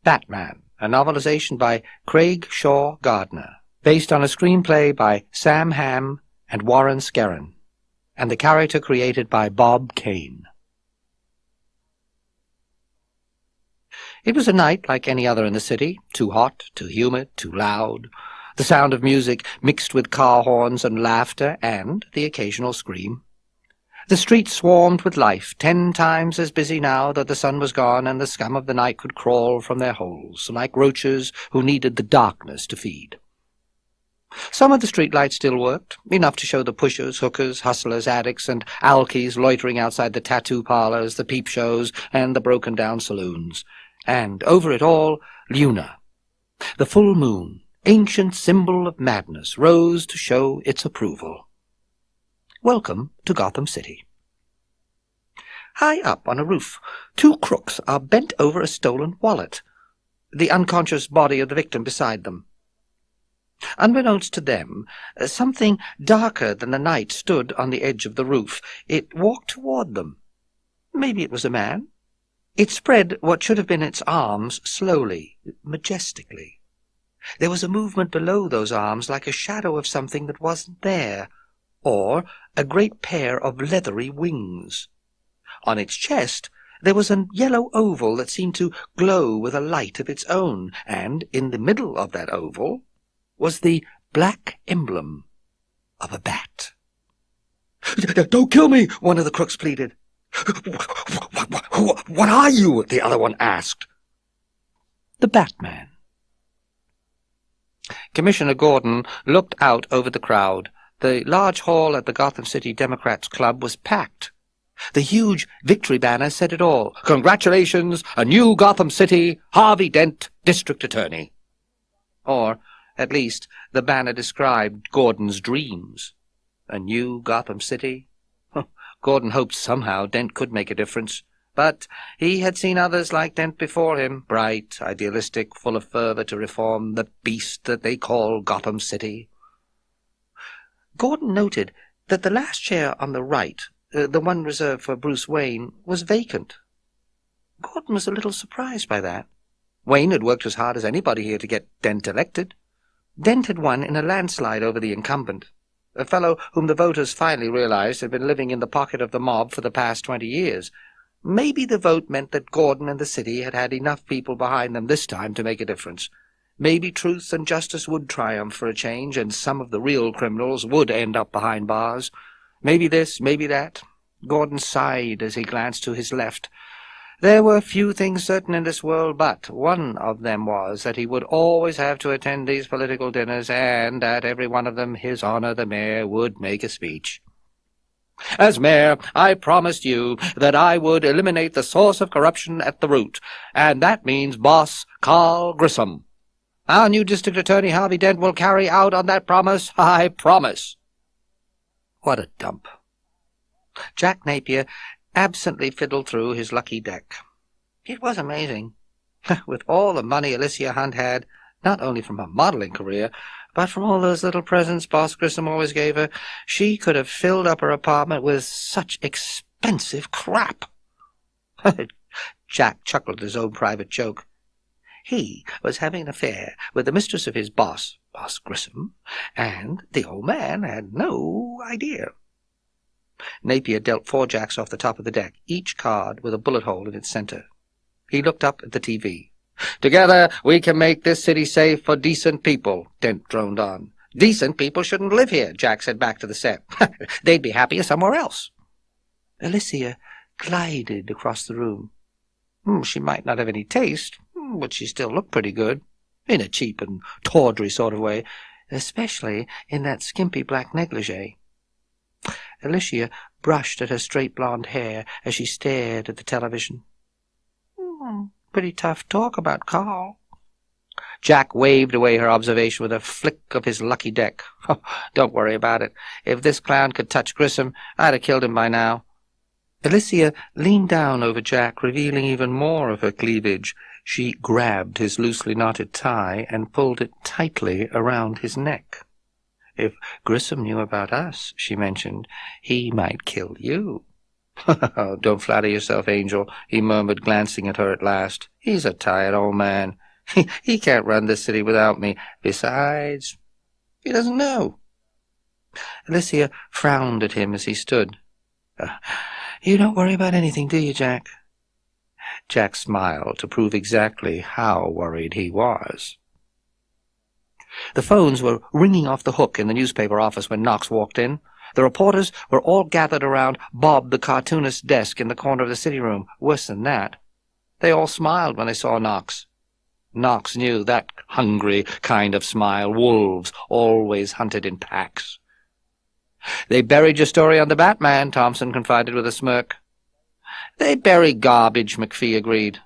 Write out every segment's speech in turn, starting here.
Batman, a novelization by Craig Shaw Gardner, based on a screenplay by Sam Hamm and Warren Scarron, and the character created by Bob Kane. It was a night like any other in the city, too hot, too humid, too loud, the sound of music mixed with car horns and laughter and the occasional scream. The streets swarmed with life, 10 times as busy now that the sun was gone and the scum of the night could crawl from their holes, like roaches who needed the darkness to feed. Some of the streetlights still worked, enough to show the pushers, hookers, hustlers, addicts, and alkies loitering outside the tattoo parlors, the peep shows, and the broken-down saloons. And over it all, Luna. The full moon, ancient symbol of madness, rose to show its approval. Welcome to Gotham City. High up on a roof, 2 crooks are bent over a stolen wallet, the unconscious body of the victim beside them. Unbeknownst to them, something darker than the night stood on the edge of the roof. It walked toward them. Maybe it was a man. It spread what should have been its arms slowly, majestically. There was a movement below those arms like a shadow of something that wasn't there, or a great pair of leathery wings. On its chest there was a yellow oval that seemed to glow with a light of its own, and in the middle of that oval was the black emblem of a bat. "Don't kill me," one of the crooks pleaded. What are you?" the other one asked. "The Batman." Commissioner Gordon looked out over the crowd. The large hall at the Gotham City Democrats Club was packed. The huge victory banner said it all. "Congratulations, a new Gotham City, Harvey Dent, District Attorney." Or, at least, the banner described Gordon's dreams. A new Gotham City? Gordon hoped somehow Dent could make a difference. But he had seen others like Dent before him, bright, idealistic, full of fervor to reform the beast that they call Gotham City. Gordon noted that the last chair on the right, the one reserved for Bruce Wayne, was vacant. Gordon was a little surprised by that. Wayne had worked as hard as anybody here to get Dent elected. Dent had won in a landslide over the incumbent, a fellow whom the voters finally realized had been living in the pocket of the mob for the past 20 years. Maybe the vote meant that Gordon and the city had had enough people behind them this time to make a difference. Maybe truth and justice would triumph for a change, and some of the real criminals would end up behind bars. Maybe this, maybe that. Gordon sighed as he glanced to his left. There were few things certain in this world, but one of them was that he would always have to attend these political dinners, and at every one of them His Honor the Mayor would make a speech. "As mayor, I promised you that I would eliminate the source of corruption at the root, and that means Boss Carl Grissom. Our new district attorney, Harvey Dent, will carry out on that promise, I promise." What a dump. Jack Napier absently fiddled through his lucky deck. It was amazing. With all the money Alicia Hunt had, not only from her modeling career, but from all those little presents Boss Grissom always gave her, she could have filled up her apartment with such expensive crap. Jack chuckled at his own private joke. He was having an affair with the mistress of his boss, Boss Grissom, and the old man had no idea. Napier dealt 4 jacks off the top of the deck, each card with a bullet hole in its center. He looked up at the TV. "Together we can make this city safe for decent people," Dent droned on. "Decent people shouldn't live here," Jack said back to the set. "They'd be happier somewhere else." Alicia glided across the room. She might not have any taste, but she still looked pretty good, in a cheap and tawdry sort of way, especially in that skimpy black negligee. Alicia brushed at her straight blonde hair as she stared at the television. Pretty tough talk about Carl." Jack waved away her observation with a flick of his lucky deck. "Don't worry about it. If this clown could touch Grissom, I'd have killed him by now." Alicia leaned down over Jack, revealing even more of her cleavage. She grabbed his loosely knotted tie and pulled it tightly around his neck. "If Grissom knew about us," she mentioned, "he might kill you." "Don't flatter yourself, Angel," he murmured, glancing at her at last. He's a tired old man. He can't run this city without me. Besides, he doesn't know. Alicia frowned at him as he stood. You don't worry about anything, do you, Jack? Jack smiled to prove exactly how worried he was. The phones were ringing off the hook in the newspaper office when Knox walked in. The reporters were all gathered around Bob the cartoonist's desk in the corner of the city room. Worse than that, they all smiled when they saw Knox. Knox knew that hungry kind of smile. Wolves always hunted in packs. "They buried your story on the Batman," Thompson confided with a smirk. "They bury garbage," McPhee agreed.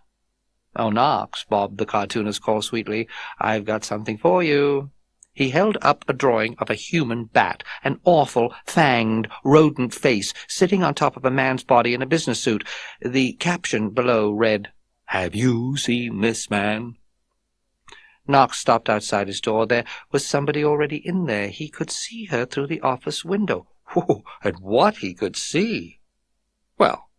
"Oh, Knox," Bob the cartoonist called sweetly, "I've got something for you." He held up a drawing of a human bat, an awful, fanged, rodent face sitting on top of a man's body in a business suit. The caption below read, "Have you seen this man?" Knox stopped outside his door. There was somebody already in there. He could see her through the office window. Whoa, and what he could see! Well,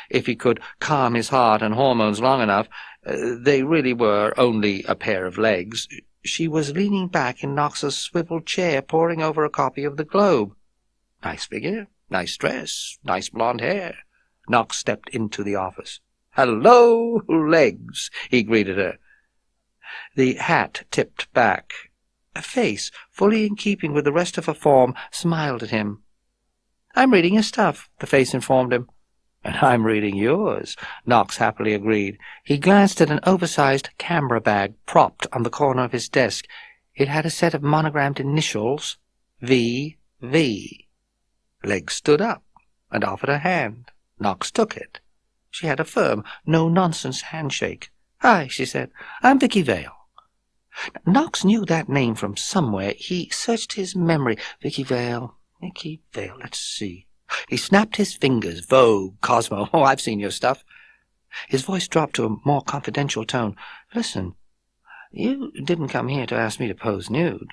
if he could calm his heart and hormones long enough, they really were only a pair of legs. She was leaning back in Knox's swivel chair, poring over a copy of the Globe. Nice figure, nice dress, nice blonde hair. Knox stepped into the office. "Hello, legs," he greeted her. The hat tipped back. A face, fully in keeping with the rest of her form, smiled at him. "I'm reading your stuff," the face informed him. "And I'm reading yours," Knox happily agreed. He glanced at an oversized camera bag propped on the corner of his desk. It had a set of monogrammed initials, V.V. Legs stood up and offered her hand. Knox took it. She had a firm, no-nonsense handshake. "Hi," she said. "I'm Vicky Vale." Knox knew that name from somewhere. He searched his memory. Vicky Vale, let's see. He snapped his fingers. Vogue, Cosmo. Oh, I've seen your stuff. His voice dropped to a more confidential tone. "Listen, you didn't come here to ask me to pose nude."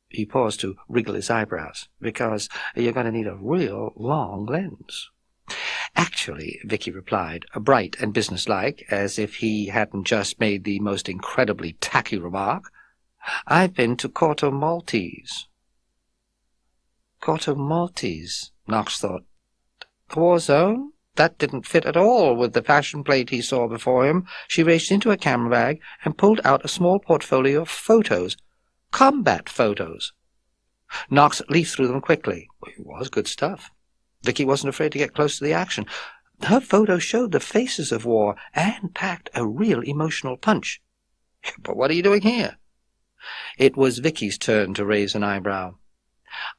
He paused to wriggle his eyebrows. "Because you're going to need a real long lens." "Actually," Vicky replied, bright and businesslike, as if he hadn't just made the most incredibly tacky remark, "I've been to Corto Maltese." Corto Maltese, Knox thought. The war zone? That didn't fit at all with the fashion plate he saw before him. She reached into a camera bag and pulled out a small portfolio of photos. Combat photos. Knox leafed through them quickly. It was good stuff. Vicky wasn't afraid to get close to the action. Her photos showed the faces of war and packed a real emotional punch. "But what are you doing here?" It was Vicky's turn to raise an eyebrow.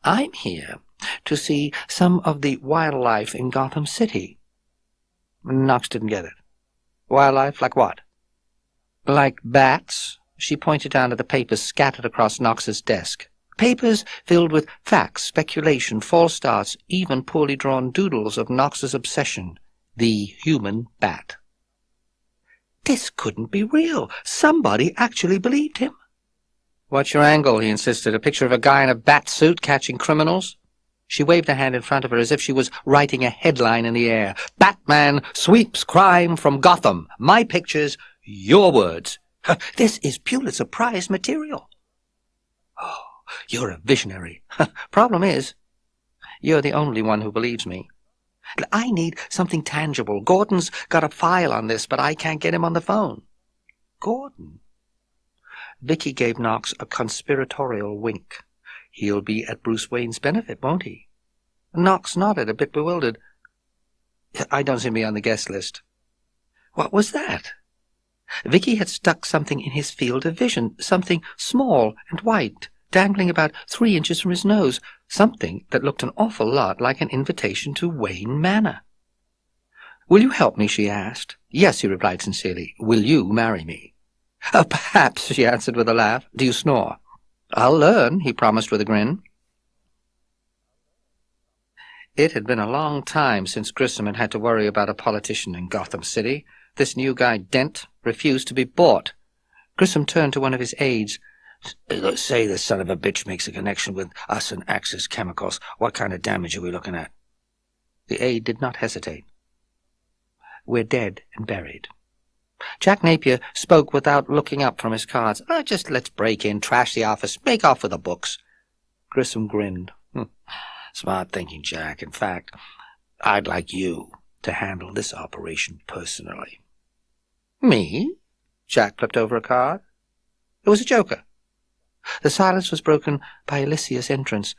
"I'm here to see some of the wildlife in Gotham City." Knox didn't get it. "Wildlife? Like what?" "Like bats." She pointed down at the papers scattered across Knox's desk. Papers filled with facts, speculation, false starts, even poorly drawn doodles of Knox's obsession, the human bat. This couldn't be real. Somebody actually believed him. "What's your angle?" he insisted. "A picture of a guy in a bat suit catching criminals?" She waved a hand in front of her as if she was writing a headline in the air. "Batman sweeps crime from Gotham. My pictures, your words. This is Pulitzer Prize material." "Oh, you're a visionary." "Problem is, you're the only one who believes me. I need something tangible. Gordon's got a file on this, but I can't get him on the phone." "Gordon?" Vicky gave Knox a conspiratorial wink. "He'll be at Bruce Wayne's benefit, won't he?" Knox nodded, a bit bewildered. "I don't seem to be on the guest list." What was that? Vicky had stuck something in his field of vision, something small and white, dangling about 3 inches from his nose, something that looked an awful lot like an invitation to Wayne Manor. "Will you help me?" she asked. "Yes," he replied sincerely. "Will you marry me?" "Perhaps," she answered with a laugh. "Do you snore?" "I'll learn," he promised with a grin. It had been a long time since Grissom had had to worry about a politician in Gotham City. This new guy, Dent, refused to be bought. Grissom turned to one of his aides. "Let's say this son of a bitch makes a connection with us and Axis Chemicals. What kind of damage are we looking at?" The aide did not hesitate. "We're dead and buried." Jack Napier spoke without looking up from his cards. Just let's break in, trash the office, make off with the books. Grissom grinned. Smart thinking, Jack. In fact, I'd like you to handle this operation personally. Me? Jack flipped over a card. It was a joker. The silence was broken by Alicia's entrance.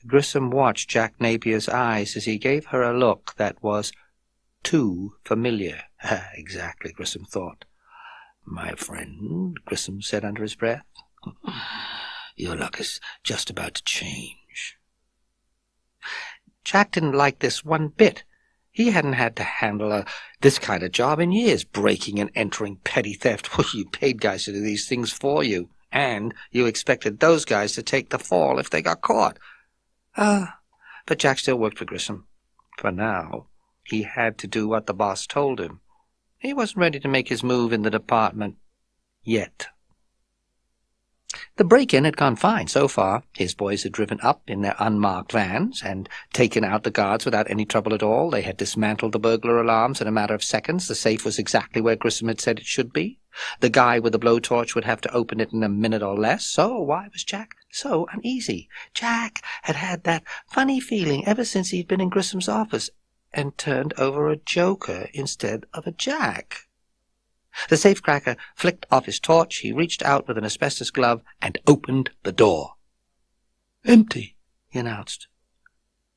Grissom watched Jack Napier's eyes as he gave her a look that was too familiar. Exactly, Grissom thought. My friend, Grissom said under his breath, your luck is just about to change. Jack didn't like this one bit. He hadn't had to handle this kind of job in years, breaking and entering, petty theft. Well, you paid guys to do these things for you, and you expected those guys to take the fall if they got caught. But Jack still worked for Grissom. For now, he had to do what the boss told him. He wasn't ready to make his move in the department yet. The break-in had gone fine so far. His boys had driven up in their unmarked vans and taken out the guards without any trouble at all. They had dismantled the burglar alarms in a matter of seconds. The safe was exactly where Grissom had said it should be. The guy with the blowtorch would have to open it in a minute or less. So why was Jack so uneasy? Jack had had that funny feeling ever since he'd been in Grissom's office and turned over a joker instead of a Jack. The safecracker flicked off his torch. He reached out with an asbestos glove and opened the door. Empty, he announced.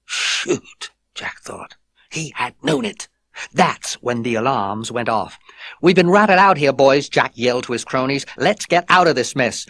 Shoot, Jack thought. He had known it. That's when the alarms went off. We've been ratted out here, boys, Jack yelled to his cronies. Let's get out of this mess.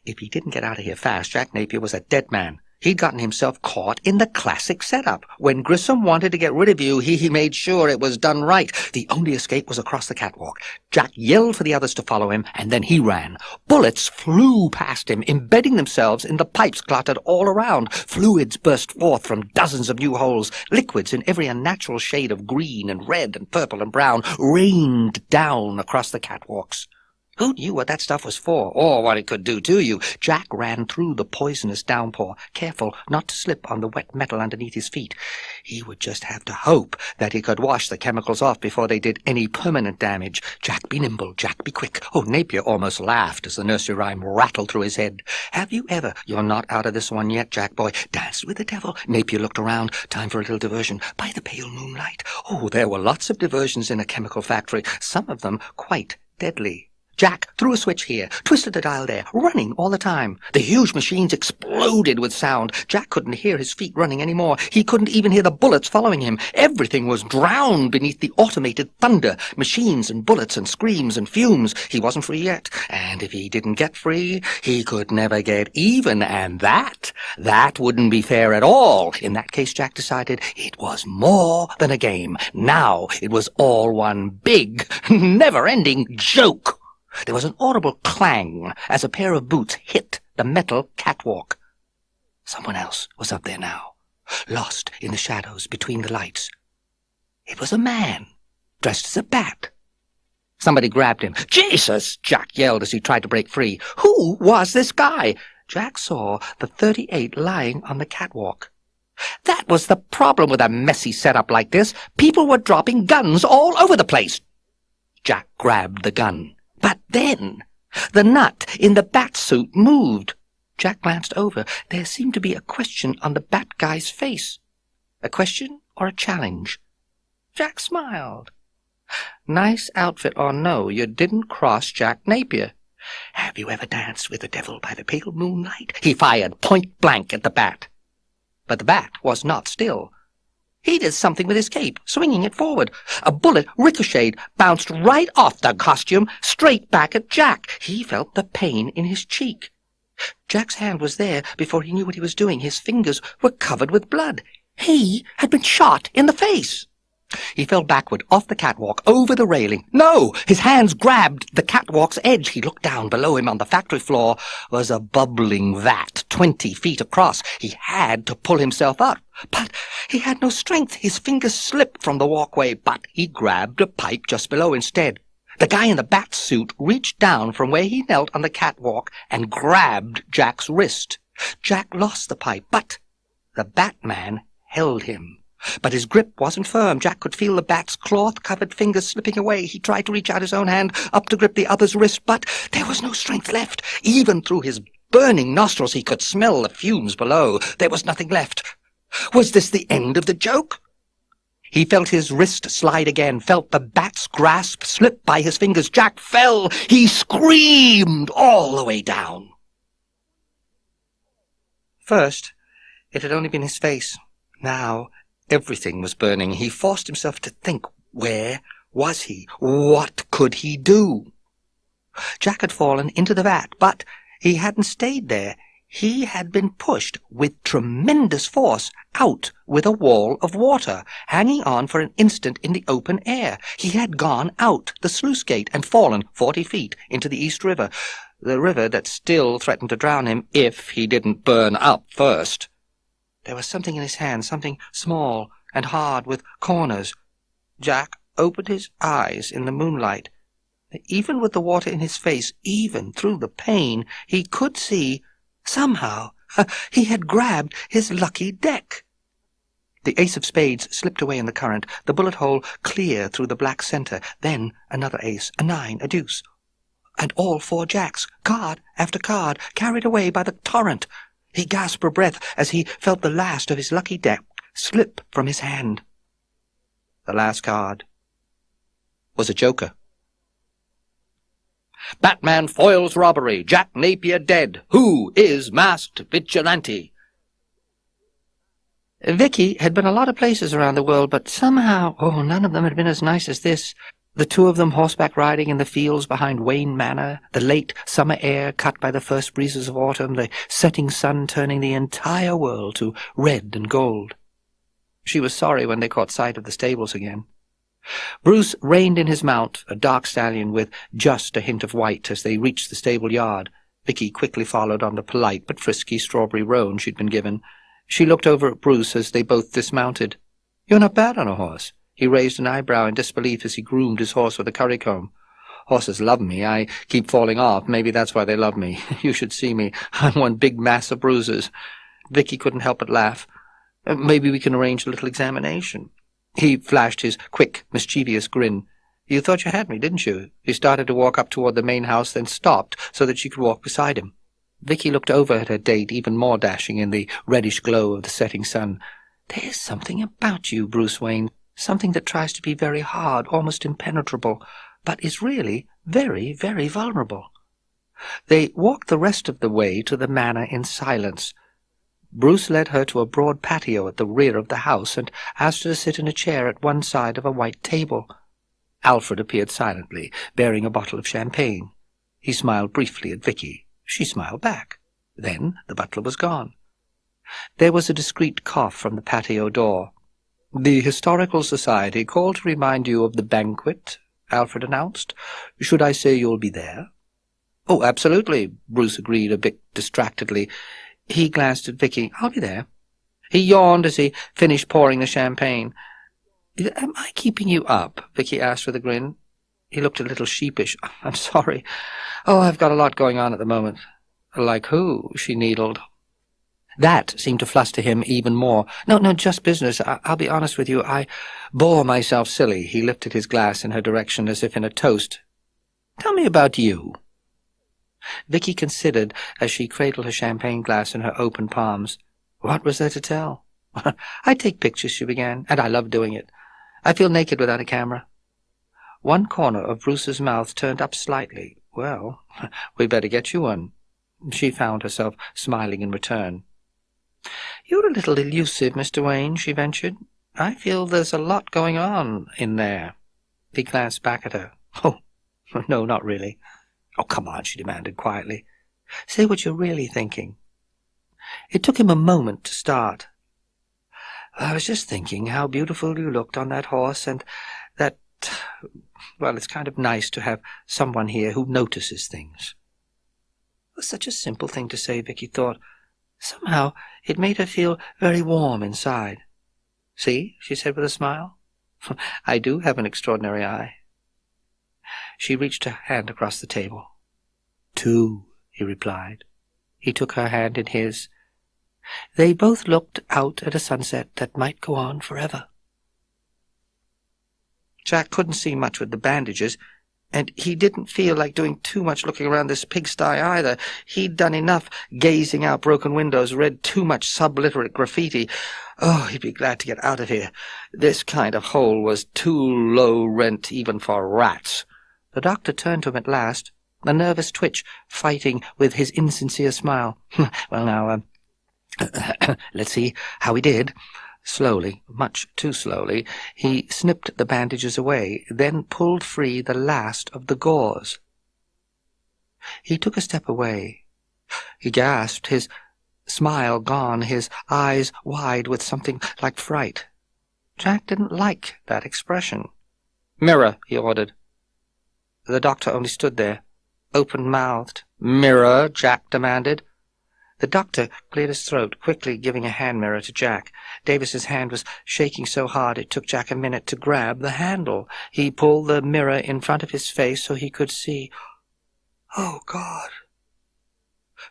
If he didn't get out of here fast, Jack Napier was a dead man. He'd gotten himself caught in the classic setup. When Grissom wanted to get rid of you, he made sure it was done right. The only escape was across the catwalk. Jack yelled for the others to follow him, and then he ran. Bullets flew past him, embedding themselves in the pipes clotted all around. Fluids burst forth from dozens of new holes. Liquids in every unnatural shade of green and red and purple and brown rained down across the catwalks. Who knew what that stuff was for, or what it could do to you? Jack ran through the poisonous downpour, careful not to slip on the wet metal underneath his feet. He would just have to hope that he could wash the chemicals off before they did any permanent damage. Jack, be nimble. Jack, be quick. Oh, Napier almost laughed as the nursery rhyme rattled through his head. Have you ever, you're not out of this one yet, Jack boy, danced with the devil? Napier looked around. Time for a little diversion. By the pale moonlight. Oh, there were lots of diversions in a chemical factory, some of them quite deadly. Jack threw a switch here, twisted the dial there, running all the time. The huge machines exploded with sound. Jack couldn't hear his feet running anymore. He couldn't even hear the bullets following him. Everything was drowned beneath the automated thunder. Machines and bullets and screams and fumes. He wasn't free yet. And if he didn't get free, he could never get even. And that wouldn't be fair at all. In that case, Jack decided it was more than a game. Now it was all one big, never-ending joke. There was an audible clang as a pair of boots hit the metal catwalk. Someone else was up there now, lost in the shadows between the lights. It was a man, dressed as a bat. Somebody grabbed him. Jesus! Jack yelled as he tried to break free. Who was this guy? Jack saw the .38 lying on the catwalk. That was the problem with a messy setup like this. People were dropping guns all over the place. Jack grabbed the gun. But then, the nut in the bat suit moved. Jack glanced over. There seemed to be a question on the bat guy's face. A question or a challenge? Jack smiled. Nice outfit or no, you didn't cross Jack Napier. Have you ever danced with the devil by the pale moonlight? He fired point blank at the bat. But the bat was not still. He did something with his cape, swinging it forward. A bullet ricocheted, bounced right off the costume, straight back at Jack. He felt the pain in his cheek. Jack's hand was there before he knew what he was doing. His fingers were covered with blood. He had been shot in the face. He fell backward, off the catwalk, over the railing. No! His hands grabbed the catwalk's edge. He looked down. Below him on the factory floor was a bubbling vat 20 feet across. He had to pull himself up. But he had no strength. His fingers slipped from the walkway, but he grabbed a pipe just below instead. The guy in the bat suit reached down from where he knelt on the catwalk and grabbed Jack's wrist. Jack lost the pipe, but the Batman held him. But his grip wasn't firm. Jack could feel the bat's cloth-covered fingers slipping away. He tried to reach out his own hand up to grip the other's wrist, but there was no strength left. Even through his burning nostrils he could smell the fumes below. There was nothing left. Was this the end of the joke? He felt his wrist slide again, felt the bat's grasp slip by his fingers. Jack fell. He screamed all the way down. First, it had only been his face. Now, everything was burning. He forced himself to think. Where was he? What could he do? Jack had fallen into the vat, but he hadn't stayed there. He had been pushed with tremendous force out with a wall of water, hanging on for an instant in the open air. He had gone out the sluice gate and fallen 40 feet into the East River, the river that still threatened to drown him if he didn't burn up first. There was something in his hand, something small and hard with corners. Jack opened his eyes in the moonlight. Even with the water in his face, even through the pain, he could see. Somehow, he had grabbed his lucky deck. The ace of spades slipped away in the current, the bullet hole clear through the black center, then another ace, a nine, a deuce, and all 4 jacks, card after card, carried away by the torrent. He gasped for breath as he felt the last of his lucky deck slip from his hand. The last card was a joker. Batman foils robbery. Jack Napier dead. Who is masked vigilante? Vicky had been a lot of places around the world, but somehow, none of them had been as nice as this. The 2 of them horseback riding in the fields behind Wayne Manor, the late summer air cut by the first breezes of autumn, the setting sun turning the entire world to red and gold. She was sorry when they caught sight of the stables again. Bruce reined in his mount, a dark stallion with just a hint of white, as they reached the stable yard. Vicky quickly followed on the polite but frisky strawberry roan she'd been given. She looked over at Bruce as they both dismounted. "You're not bad on a horse." He raised an eyebrow in disbelief as he groomed his horse with a currycomb. "Horses love me. I keep falling off. Maybe that's why they love me. You should see me. I'm one big mass of bruises." Vicky couldn't help but laugh. "Maybe we can arrange a little examination." He flashed his quick, mischievous grin. "You thought you had me, didn't you?" He started to walk up toward the main house, then stopped so that she could walk beside him. Vicky looked over at her date, even more dashing in the reddish glow of the setting sun. "There's something about you, Bruce Wayne, something that tries to be very hard, almost impenetrable, but is really very, very vulnerable." They walked the rest of the way to the manor in silence. Bruce led her to a broad patio at the rear of the house and asked her to sit in a chair at one side of a white table. Alfred appeared silently, bearing a bottle of champagne. He smiled briefly at Vicky. She smiled back. Then the butler was gone. There was a discreet cough from the patio door. "The Historical Society called to remind you of the banquet," Alfred announced. "Should I say you'll be there?" "Oh, absolutely," Bruce agreed a bit distractedly. He glanced at Vicky. "I'll be there." He yawned as he finished pouring the champagne. "Am I keeping you up?" Vicky asked with a grin. He looked a little sheepish. "I'm sorry. I've got a lot going on at the moment." "Like who?" she needled. That seemed to fluster him even more. No, just business. I'll be honest with you. I bore myself silly." He lifted his glass in her direction as if in a toast. "Tell me about you." Vicky considered as she cradled her champagne glass in her open palms. What was there to tell? "I take pictures," she began, "and I love doing it. I feel naked without a camera." One corner of Bruce's mouth turned up slightly. "Well, we'd better get you one." She found herself smiling in return. "You're a little elusive, Mr. Wayne," she ventured. "I feel there's a lot going on in there." He glanced back at her. "Oh, no, not really." "Oh, come on," she demanded quietly. "Say what you're really thinking." It took him a moment to start. "I was just thinking how beautiful you looked on that horse, and that, well, it's kind of nice to have someone here who notices things." It was such a simple thing to say, Vicky thought. Somehow it made her feel very warm inside. "See," she said with a smile. "I do have an extraordinary eye." She reached her hand across the table. "Two," he replied. He took her hand in his. They both looked out at a sunset that might go on forever. Jack couldn't see much with the bandages, and he didn't feel like doing too much looking around this pigsty either. He'd done enough gazing out broken windows, read too much subliterate graffiti. Oh, he'd be glad to get out of here. This kind of hole was too low rent even for rats. The doctor turned to him at last, a nervous twitch fighting with his insincere smile. Well, now, let's see how he did. Slowly, much too slowly, he snipped the bandages away, then pulled free the last of the gauze. He took a step away. He gasped, his smile gone, his eyes wide with something like fright. Jack didn't like that expression. "Mirror," he ordered. The doctor only stood there, open-mouthed. "Mirror," Jack demanded. The doctor cleared his throat, quickly giving a hand mirror to Jack. Davis's hand was shaking so hard it took Jack a minute to grab the handle. He pulled the mirror in front of his face so he could see. Oh, God!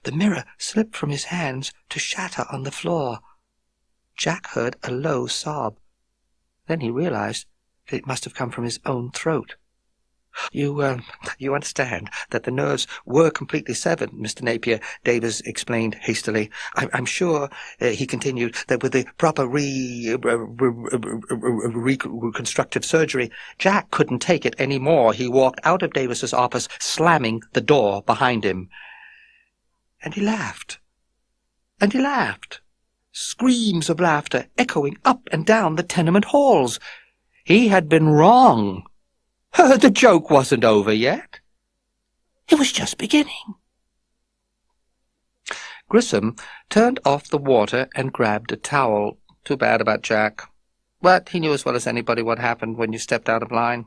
The mirror slipped from his hands to shatter on the floor. Jack heard a low sob. Then he realized that it must have come from his own throat. You understand that the nerves were completely severed, Mr. Napier," Davis explained hastily. I'm sure, he continued, that with the proper reconstructive surgery, Jack couldn't take it any more. He walked out of Davis's office, slamming the door behind him. And he laughed. And he laughed. Screams of laughter echoing up and down the tenement halls. He had been wrong. The joke wasn't over yet. It was just beginning. Grissom turned off the water and grabbed a towel. Too bad about Jack. But he knew as well as anybody what happened when you stepped out of line.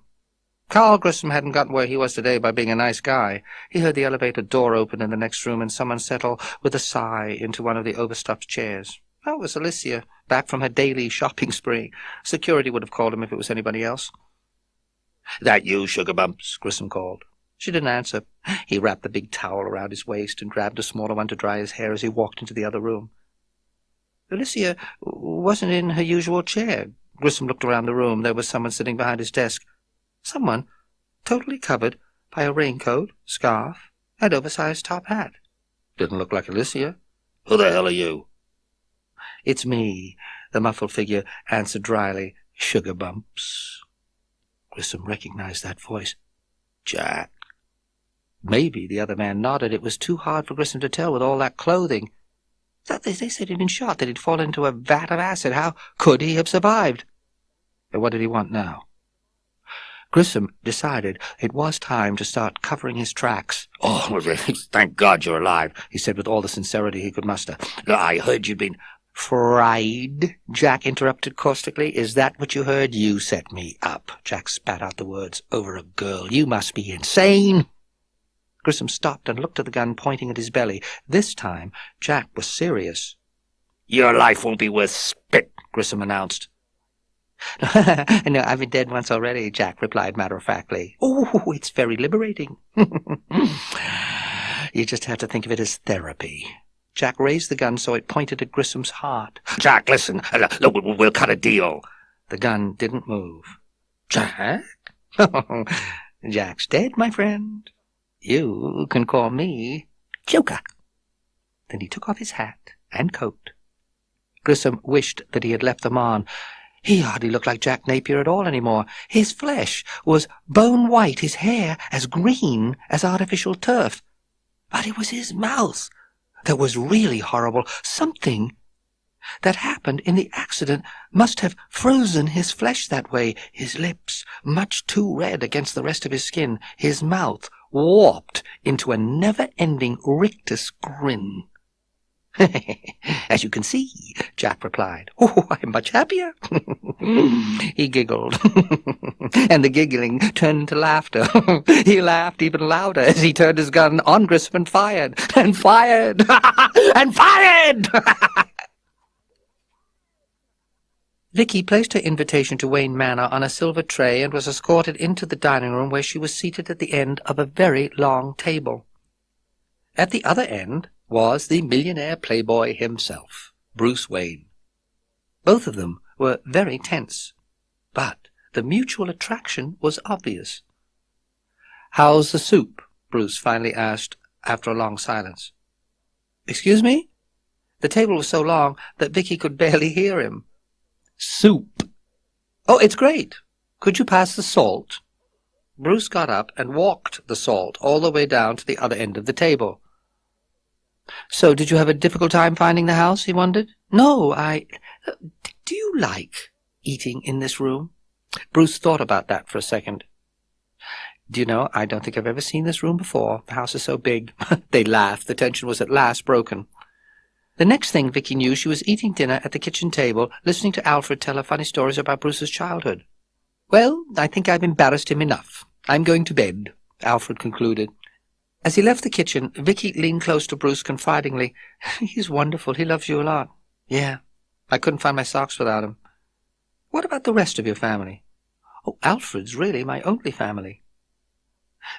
Carl Grissom hadn't gotten where he was today by being a nice guy. He heard the elevator door open in the next room and someone settle with a sigh into one of the overstuffed chairs. That was Alicia, back from her daily shopping spree. Security would have called him if it was anybody else. "That you, Sugar Bumps?" Grissom called. She didn't answer. He wrapped the big towel around his waist and grabbed a smaller one to dry his hair as he walked into the other room. Alicia wasn't in her usual chair. Grissom looked around the room. There was someone sitting behind his desk. Someone totally covered by a raincoat, scarf, and oversized top hat. Didn't look like Alicia. "Who the hell are you?" "It's me," the muffled figure answered dryly. "Sugar Bumps." Grissom recognized that voice. "Jack." Maybe, the other man nodded. It was too hard for Grissom to tell with all that clothing. They said he'd been shot, that he'd fallen into a vat of acid. How could he have survived? And what did he want now? Grissom decided it was time to start covering his tracks. "Oh, thank God you're alive," he said with all the sincerity he could muster. "I heard you'd been—" "Fried," Jack interrupted caustically. "Is that what you heard? You set me up." Jack spat out the words. "Over a girl. You must be insane." Grissom stopped and looked at the gun pointing at his belly. This time Jack was serious. "Your life won't be worth spit," Grissom announced. "No, I've been dead once already," Jack replied matter-of-factly. "Oh, it's very liberating." "You just have to think of it as therapy." Jack raised the gun so it pointed at Grissom's heart. "Jack, listen. Look, we'll cut a deal." The gun didn't move. "Jack?" "Jack's dead, my friend. You can call me Joker." Then he took off his hat and coat. Grissom wished that he had left them on. He hardly looked like Jack Napier at all anymore. His flesh was bone-white, his hair as green as artificial turf. But it was his mouth that was really horrible. Something that happened in the accident must have frozen his flesh that way. His lips, much too red against the rest of his skin, his mouth warped into a never-ending rictus grin. "As you can see," Jack replied. "Oh, I'm much happier." He giggled, and the giggling turned into laughter. He laughed even louder as he turned his gun on Grissom and fired, and fired, and fired! Vicky placed her invitation to Wayne Manor on a silver tray and was escorted into the dining room, where she was seated at the end of a very long table. At the other end was the millionaire playboy himself. Bruce Wayne. Both of them were very tense, but the mutual attraction was obvious. "How's the soup?" Bruce finally asked after a long silence. "Excuse me?" The table was so long that Vicky could barely hear him. "Soup." "Oh, it's great. Could you pass the salt?" Bruce got up and walked the salt all the way down to the other end of the table. "So did you have a difficult time finding the house?" he wondered. "No, do you like eating in this room?" Bruce thought about that for a second. "Do you know, I don't think I've ever seen this room before. The house is so big." They laughed. The tension was at last broken. The next thing Vicky knew, she was eating dinner at the kitchen table, listening to Alfred tell her funny stories about Bruce's childhood. "Well, I think I've embarrassed him enough. I'm going to bed," Alfred concluded. As he left the kitchen, Vicky leaned close to Bruce confidingly. "He's wonderful. He loves you a lot." "Yeah, I couldn't find my socks without him." "What about the rest of your family?" "Oh, Alfred's really my only family."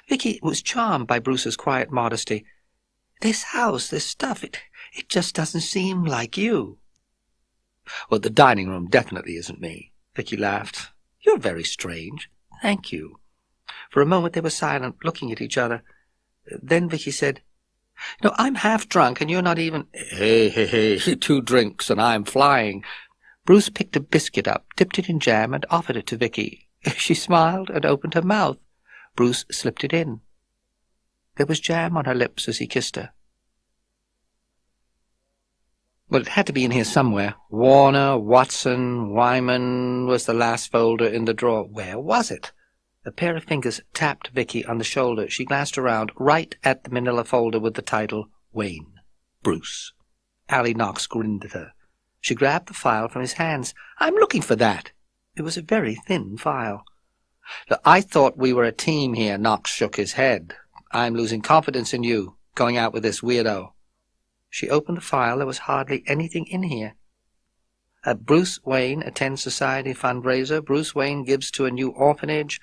Vicky was charmed by Bruce's quiet modesty. "This house, this stuff, it just doesn't seem like you." "Well, the dining room definitely isn't me." Vicky laughed. "You're very strange." "Thank you." For a moment they were silent, looking at each other. Then Vicky said, "No, I'm half drunk, and you're not even—" Hey, 2 drinks, and I'm flying." Bruce picked a biscuit up, dipped it in jam, and offered it to Vicky. She smiled and opened her mouth. Bruce slipped it in. There was jam on her lips as he kissed her. Well, it had to be in here somewhere. Warner, Watson, Wyman was the last folder in the drawer. Where was it? A pair of fingers tapped Vicky on the shoulder. She glanced around, right at the manila folder with the title, Wayne. Bruce. Allie Knox grinned at her. She grabbed the file from his hands. "I'm looking for that." It was a very thin file. "Look, I thought we were a team here." Knox shook his head. "I'm losing confidence in you, going out with this weirdo." She opened the file. There was hardly anything in here. Bruce Wayne attends society fundraiser. Bruce Wayne gives to a new orphanage.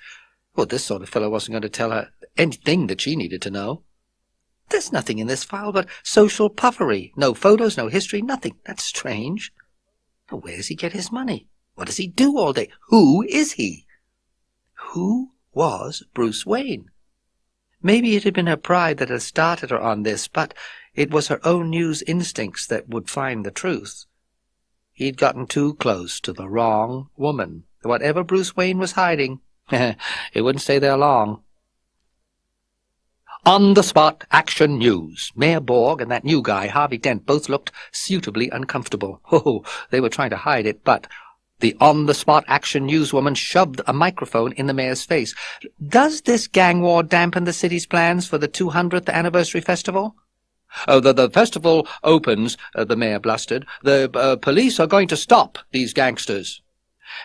Well, this sort of fellow wasn't going to tell her anything that she needed to know. There's nothing in this file but social puffery. No photos, no history, nothing. That's strange. Where does he get his money? What does he do all day? Who is he? Who was Bruce Wayne? Maybe it had been her pride that had started her on this, but it was her own news instincts that would find the truth. He'd gotten too close to the wrong woman. Whatever Bruce Wayne was hiding, it wouldn't stay there long. On-the-spot action news. Mayor Borg and that new guy, Harvey Dent, both looked suitably uncomfortable. Oh, they were trying to hide it, but the on-the-spot action newswoman shoved a microphone in the mayor's face. "Does this gang war dampen the city's plans for the 200th anniversary festival?" "Oh, the festival opens," the mayor blustered. "The police are going to stop these gangsters."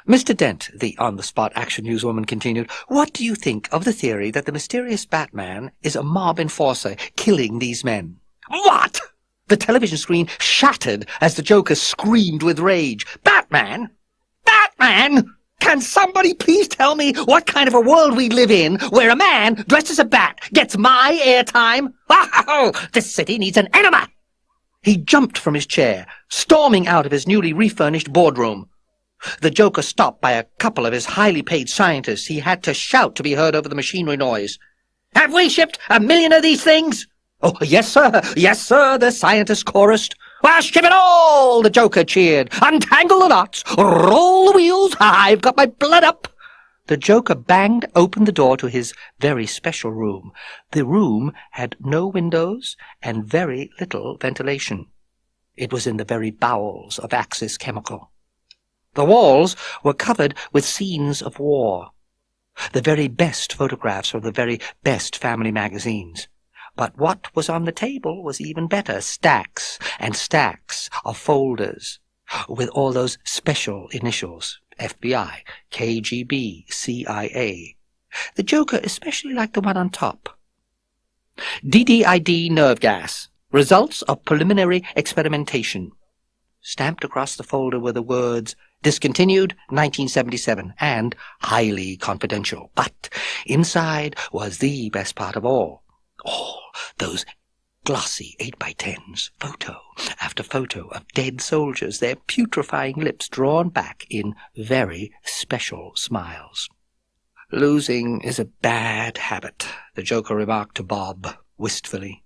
"Mr. Dent," the on-the-spot action newswoman continued, "what do you think of the theory that the mysterious Batman is a mob enforcer killing these men?" "What?" The television screen shattered as the Joker screamed with rage. "Batman? Batman? Can somebody please tell me what kind of a world we live in where a man dressed as a bat gets my airtime? Oh, this city needs an enema!" He jumped from his chair, storming out of his newly refurnished boardroom. The Joker stopped by a couple of his highly paid scientists. He had to shout to be heard over the machinery noise. "Have we shipped 1,000,000 of these things?" "Oh, yes, sir. Yes, sir," the scientists chorused. "Well, ship it all," the Joker cheered. "Untangle the knots. Roll the wheels. I've got my blood up." The Joker banged open the door to his very special room. The room had no windows and very little ventilation. It was in the very bowels of Axis Chemical. The walls were covered with scenes of war, the very best photographs from the very best family magazines. But what was on the table was even better, stacks and stacks of folders with all those special initials, FBI, KGB, CIA. The Joker especially liked the one on top. DDID nerve gas, results of preliminary experimentation. Stamped across the folder were the words, "Discontinued, 1977, and highly confidential." But inside was the best part of all. All those Glossy 8x10s, photo after photo of dead soldiers, their putrefying lips drawn back in very special smiles. "Losing is a bad habit," the Joker remarked to Bob, wistfully.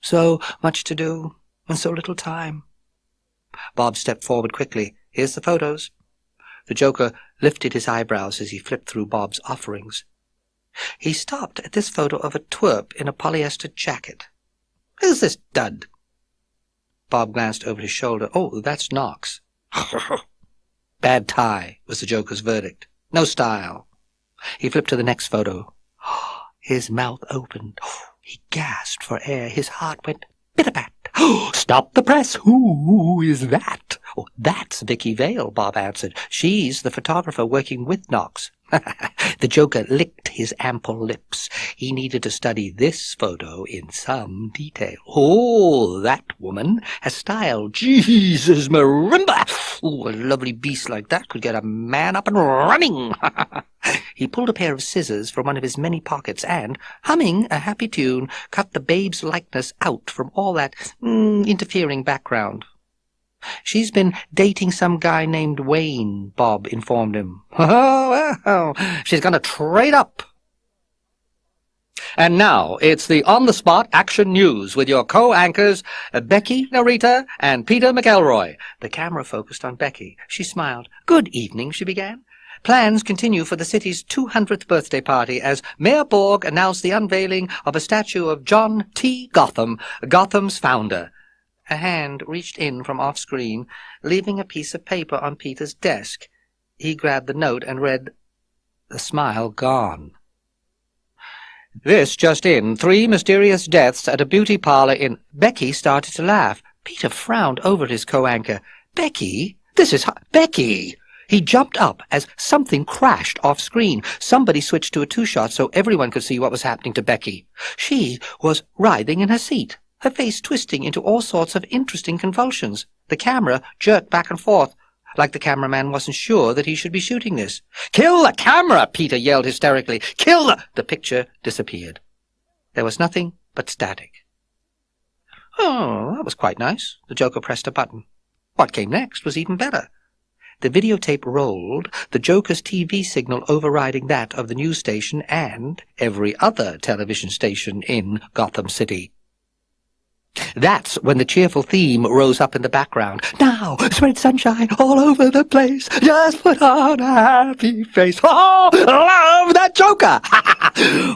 "So much to do, and so little time." Bob stepped forward quickly. "Here's the photos." The Joker lifted his eyebrows as he flipped through Bob's offerings. He stopped at this photo of a twerp in a polyester jacket. "Who's this dud?" Bob glanced over his shoulder. "Oh, that's Knox." "Bad tie," was the Joker's verdict. "No style." He flipped to the next photo. His mouth opened. He gasped for air. His heart went pit-a-pat. "Stop the press! Who is that?" "Oh, that's Vicky Vale," Bob answered. "She's the photographer working with Knox." The Joker licked his ample lips. He needed to study this photo in some detail. "Oh, that woman has style. Jesus, marimba! Oh, a lovely beast like that could get a man up and running." He pulled a pair of scissors from one of his many pockets and, humming a happy tune, cut the babe's likeness out from all that interfering background. "She's been dating some guy named Wayne," Bob informed him. "Oh, well, she's going to trade up." And now it's the on-the-spot action news with your co-anchors, Becky Narita and Peter McElroy. The camera focused on Becky. She smiled. "Good evening," she began. "Plans continue for the city's 200th birthday party as Mayor Borg announced the unveiling of a statue of John T. Gotham, Gotham's founder." A hand reached in from off-screen, leaving a piece of paper on Peter's desk. He grabbed the note and read, the smile gone. "This just in. 3 mysterious deaths at a beauty parlor in—" Becky started to laugh. Peter frowned over at his co-anchor. "Becky? This is Becky!" He jumped up as something crashed off-screen. Somebody switched to a 2-shot so everyone could see what was happening to Becky. She was writhing in her seat, her face twisting into all sorts of interesting convulsions. The camera jerked back and forth, like the cameraman wasn't sure that he should be shooting this. "Kill the camera!" Peter yelled hysterically. "Kill the—" The picture disappeared. There was nothing but static. "Oh, that was quite nice." The Joker pressed a button. What came next was even better. The videotape rolled, the Joker's TV signal overriding that of the news station and every other television station in Gotham City. That's when the cheerful theme rose up in the background. "Now, spread sunshine all over the place. Just put on a happy face. Oh, love that Joker!"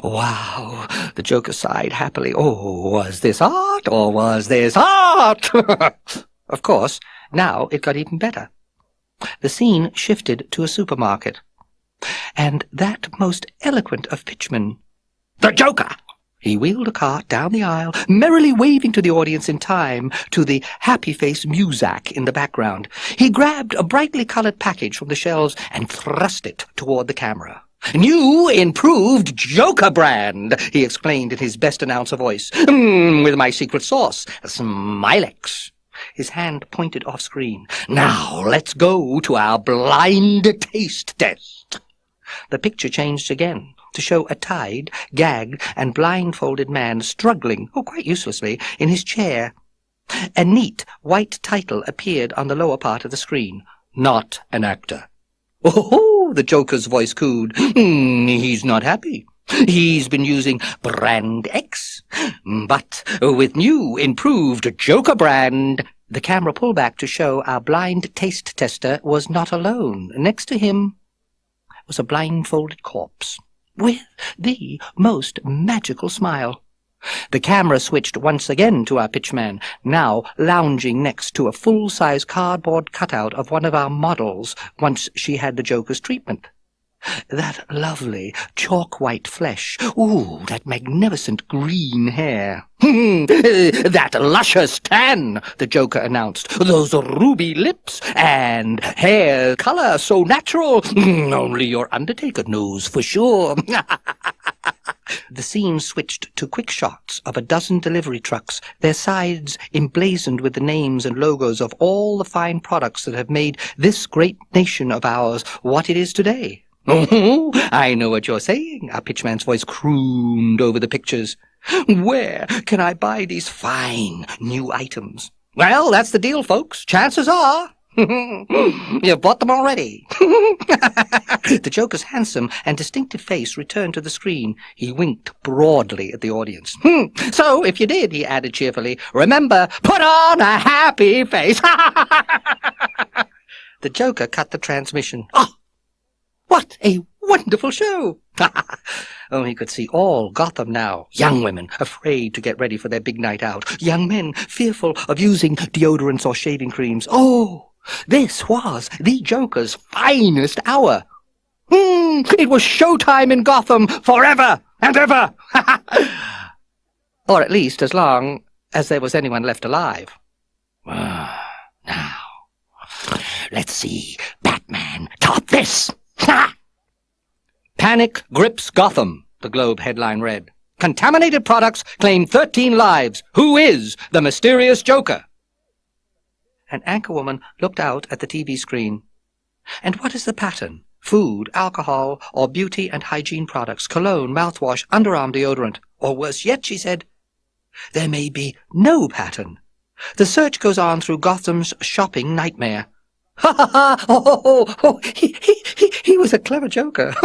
"Wow," the Joker sighed happily. "Oh, was this art or was this art?" Of course, now it got even better. The scene shifted to a supermarket. And that most eloquent of pitchmen, the Joker! He wheeled a cart down the aisle, merrily waving to the audience in time to the happy-face muzak in the background. He grabbed a brightly colored package from the shelves and thrust it toward the camera. "New, improved Joker brand," he explained in his best announcer voice. "With my secret sauce, Smilex." His hand pointed off-screen. "Now let's go to our blind taste test." The picture changed again, to show a tied, gagged, and blindfolded man struggling, quite uselessly, in his chair. A neat white title appeared on the lower part of the screen. "Not an actor." "Oh," the Joker's voice cooed. "He's not happy. He's been using Brand X, but with new, improved Joker brand." The camera pulled back to show our blind taste tester was not alone. Next to him was a blindfolded corpse, with the most magical smile. The camera switched once again to our pitchman, now lounging next to a full-size cardboard cutout of one of our models once she had the Joker's treatment. That lovely chalk-white flesh. Ooh, that magnificent green hair. "That luscious tan," the Joker announced. "Those ruby lips and hair color so natural. Only your Undertaker knows for sure." The scene switched to quick shots of a dozen delivery trucks, their sides emblazoned with the names and logos of all the fine products that have made this great nation of ours what it is today. "Oh, I know what you're saying," our pitchman's voice crooned over the pictures. Where can I buy these fine new items? Well, that's the deal, folks. Chances are you've bought them already. The Joker's handsome and distinctive face returned to the screen. He winked broadly at the audience. So, if you did, he added cheerfully, remember, put on a happy face. The Joker cut the transmission. Oh, what a wonderful show! Oh, he could see all Gotham now. Young women afraid to get ready for their big night out. Young men fearful of using deodorants or shaving creams. Oh, this was the Joker's finest hour. It was showtime in Gotham forever and ever. Or at least as long as there was anyone left alive. Now, let's see Batman top this. Ha! Panic grips Gotham, the Globe headline read. Contaminated products claim 13 lives. Who is the mysterious Joker? An anchorwoman looked out at the TV screen. And what is the pattern? Food, alcohol, or beauty and hygiene products, cologne, mouthwash, underarm deodorant. Or worse yet, she said, there may be no pattern. The search goes on through Gotham's shopping nightmare. Ha ha ha! Oh, he was a clever Joker.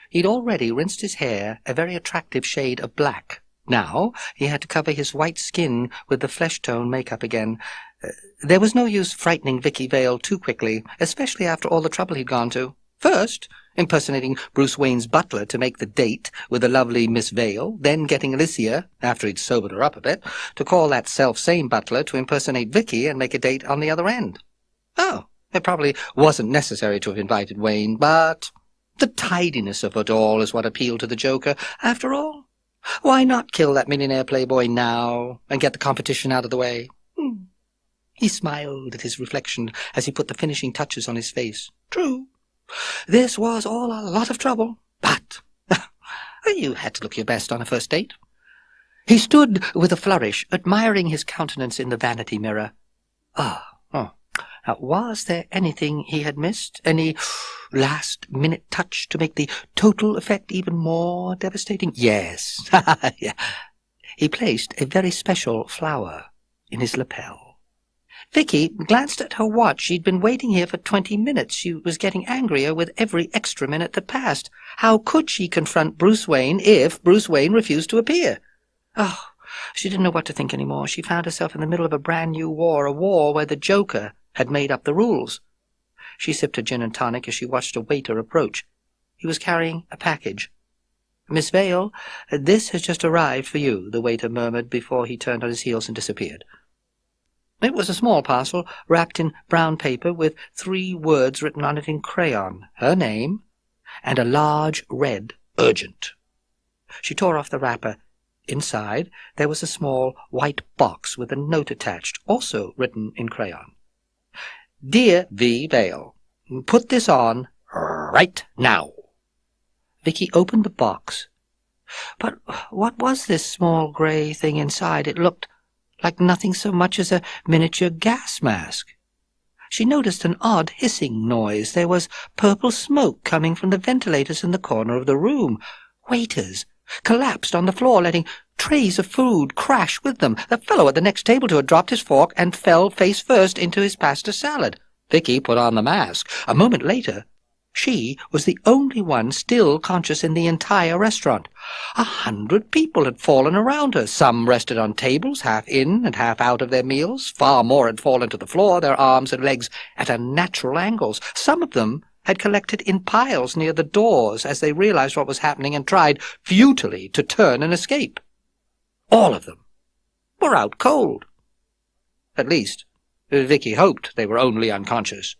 He'd already rinsed his hair a very attractive shade of black. Now he had to cover his white skin with the flesh-tone makeup again. There was no use frightening Vicky Vale too quickly, especially after all the trouble he'd gone to. First, impersonating Bruce Wayne's butler to make the date with the lovely Miss Vale, then getting Alicia, after he'd sobered her up a bit, to call that self-same butler to impersonate Vicky and make a date on the other end. Oh, it probably wasn't necessary to have invited Wayne, but the tidiness of it all is what appealed to the Joker. After all, why not kill that millionaire playboy now and get the competition out of the way? He smiled at his reflection as he put the finishing touches on his face. True, this was all a lot of trouble, but you had to look your best on a first date. He stood with a flourish, admiring his countenance in the vanity mirror. Now, was there anything he had missed? Any last-minute touch to make the total effect even more devastating? Yes. Yeah. He placed a very special flower in his lapel. Vicky glanced at her watch. She'd been waiting here for 20 minutes. She was getting angrier with every extra minute that passed. How could she confront Bruce Wayne if Bruce Wayne refused to appear? Oh, she didn't know what to think anymore. She found herself in the middle of a brand-new war, a war where the Joker had made up the rules. She sipped a gin and tonic as she watched a waiter approach. He was carrying a package. Miss Vale, this has just arrived for you, the waiter murmured before he turned on his heels and disappeared. It was a small parcel, wrapped in brown paper, with 3 words written on it in crayon, her name, and a large red urgent. She tore off the wrapper. Inside there was a small white box with a note attached, also written in crayon. Dear V. Vale, put this on right now. Vicky opened the box. But what was this small grey thing inside? It looked like nothing so much as a miniature gas mask. She noticed an odd hissing noise. There was purple smoke coming from the ventilators in the corner of the room. Waiters collapsed on the floor, letting trays of food crash with them. The fellow at the next table to had dropped his fork and fell face first into his pasta salad. Vicky put on the mask. A moment later, she was the only one still conscious in the entire restaurant. 100 people had fallen around her. Some rested on tables, half in and half out of their meals. Far more had fallen to the floor, their arms and legs at unnatural angles. Some of them had collected in piles near the doors as they realized what was happening and tried futilely to turn and escape. All of them were out cold. At least, Vicky hoped they were only unconscious.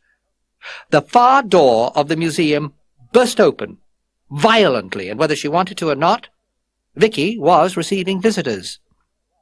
The far door of the museum burst open, violently, and whether she wanted to or not, Vicky was receiving visitors.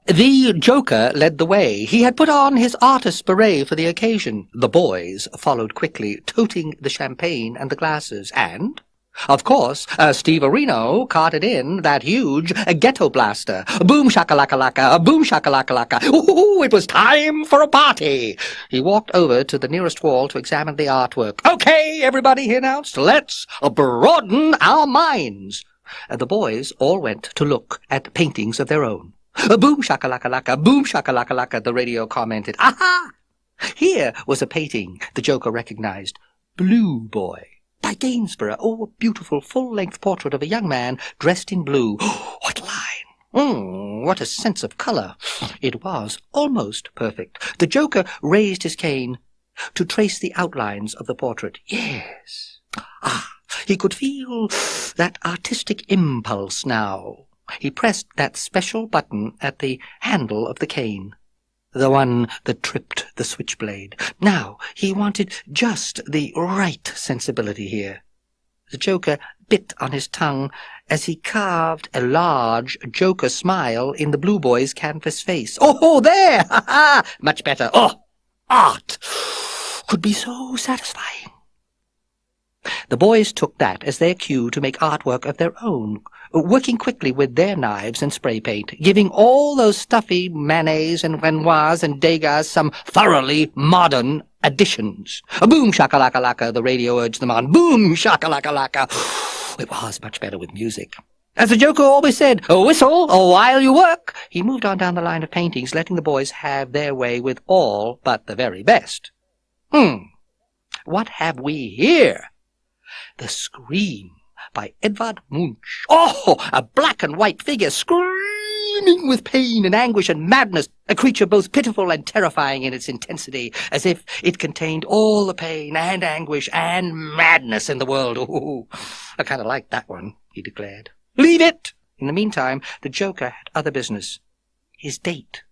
The Joker led the way. He had put on his artist's beret for the occasion. The boys followed quickly, toting the champagne and the glasses, and, of course, Steve Areno carted in that huge ghetto blaster. Boom shakalaka-laka, boom shakalaka-laka. Ooh, it was time for a party. He walked over to the nearest wall to examine the artwork. Okay, everybody, he announced, let's broaden our minds. The boys all went to look at paintings of their own. Boom shakalaka-laka, boom shakalaka-laka, the radio commented. Aha! Here was a painting the Joker recognized. Blue Boy, by Gainsborough. Oh, a beautiful full-length portrait of a young man dressed in blue. What line! What a sense of colour. It was almost perfect. The Joker raised his cane to trace the outlines of the portrait. Yes. He could feel that artistic impulse now. He pressed that special button at the handle of the cane, the one that tripped the switchblade. Now he wanted just the right sensibility here. The Joker bit on his tongue as he carved a large Joker smile in the Blue Boy's canvas face. Oh, there! Ha-ha! Much better. Oh, art could be so satisfying. The boys took that as their cue to make artwork of their own, working quickly with their knives and spray paint, giving all those stuffy Manets and Renoirs and Degas some thoroughly modern additions. Boom shakalaka-laka, the radio urged them on. Boom shakalaka-laka. It was much better with music. As the Joker always said, whistle while you work. He moved on down the line of paintings, letting the boys have their way with all but the very best. What have we here? The Scream by Edvard Munch. Oh, a black and white figure screaming with pain and anguish and madness, a creature both pitiful and terrifying in its intensity, as if it contained all the pain and anguish and madness in the world. Oh, I kind of like that one, he declared. Leave it! In the meantime, the Joker had other business. His date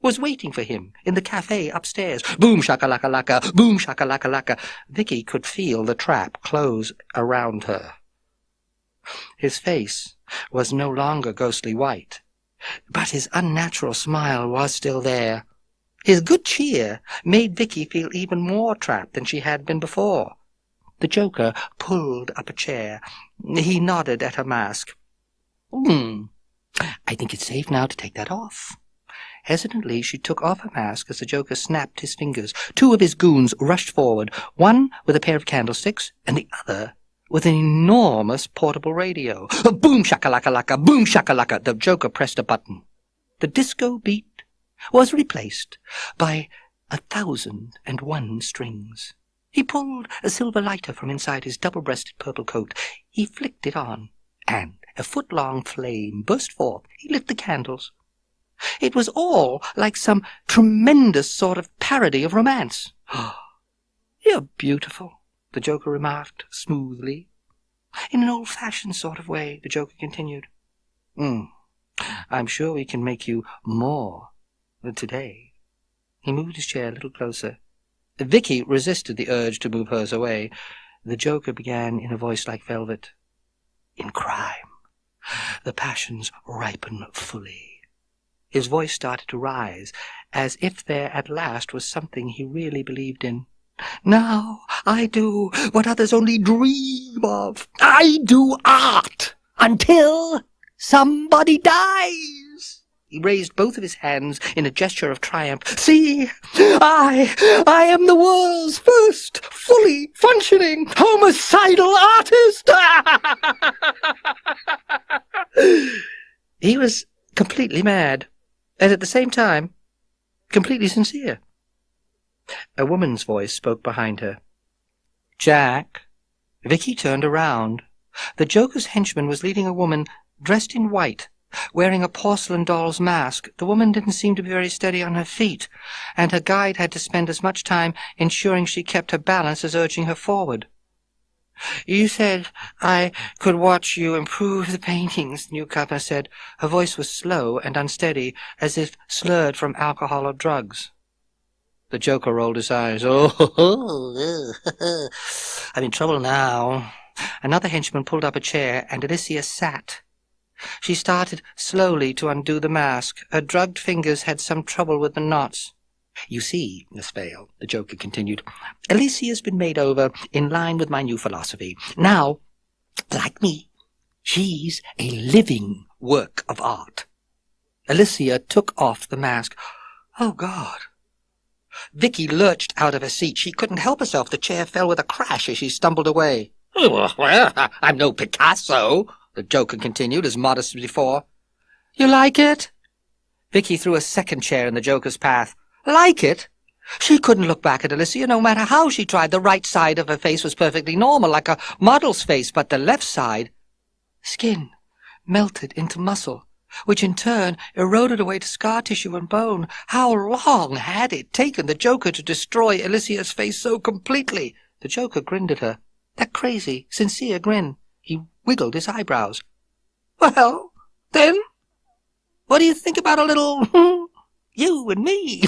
was waiting for him in the cafe upstairs. Boom shakalaka-laka, boom shakalaka-laka. Vicky could feel the trap close around her. His face was no longer ghostly white, but his unnatural smile was still there. His good cheer made Vicky feel even more trapped than she had been before. The Joker pulled up a chair. He nodded at her mask. I think it's safe now to take that off. Hesitantly, she took off her mask as the Joker snapped his fingers. Two of his goons rushed forward, one with a pair of candlesticks and the other with an enormous portable radio. Boom shakalaka-laka, boom shakalaka. The Joker pressed a button. The disco beat was replaced by 1,001 strings. He pulled a silver lighter from inside his double-breasted purple coat. He flicked it on, and a foot-long flame burst forth. He lit the candles. It was all like some tremendous sort of parody of romance. You're beautiful, the Joker remarked smoothly. In an old-fashioned sort of way, the Joker continued. I'm sure we can make you more today. He moved his chair a little closer. Vicky resisted the urge to move hers away. The Joker began in a voice like velvet. In crime, the passions ripen fully. His voice started to rise, as if there at last was something he really believed in. Now I do what others only dream of. I do art until somebody dies. He raised both of his hands in a gesture of triumph. See, I am the world's first fully functioning homicidal artist. He was completely mad, and at the same time, completely sincere. A woman's voice spoke behind her. Jack. Vicky turned around. The Joker's henchman was leading a woman dressed in white, wearing a porcelain doll's mask. The woman didn't seem to be very steady on her feet, and her guide had to spend as much time ensuring she kept her balance as urging her forward. You said I could watch you improve the paintings, the newcomer said. Her voice was slow and unsteady, as if slurred from alcohol or drugs. The Joker rolled his eyes. Oh, I'm in trouble now. Another henchman pulled up a chair, and Alicia sat. She started slowly to undo the mask. Her drugged fingers had some trouble with the knots. You see, Miss Vale, the Joker continued, Alicia's been made over in line with my new philosophy. Now, like me, she's a living work of art. Alicia took off the mask. Oh, God. Vicky lurched out of her seat. She couldn't help herself. The chair fell with a crash as she stumbled away. Well, I'm no Picasso, the the Joker continued, as modest as before. "You like it?" Vicky threw a second chair in the Joker's path. "Like it?" She couldn't look back at Alicia no matter how she tried. The right side of her face was perfectly normal, like a model's face, but the left side... Skin melted into muscle, which in turn eroded away to scar tissue and bone. How long had it taken the Joker to destroy Alicia's face so completely? The Joker grinned at her. That crazy, sincere grin. He wiggled his eyebrows. "Well, then, what do you think about a little you and me?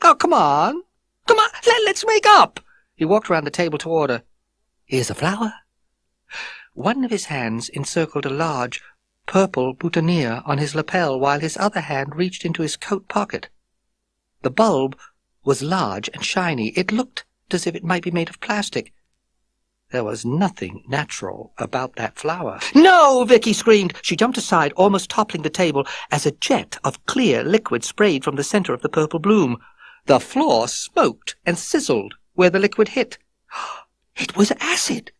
Oh, come on. Come on, let's make up." He walked around the table toward her. "Here's a flower." One of his hands encircled a large, purple boutonniere on his lapel, while his other hand reached into his coat pocket. The bulb was large and shiny. It looked as if it might be made of plastic. There was nothing natural about that flower. "No!" Vicky screamed. She jumped aside, almost toppling the table, as a jet of clear liquid sprayed from the center of the purple bloom. The floor smoked and sizzled where the liquid hit. It was acid!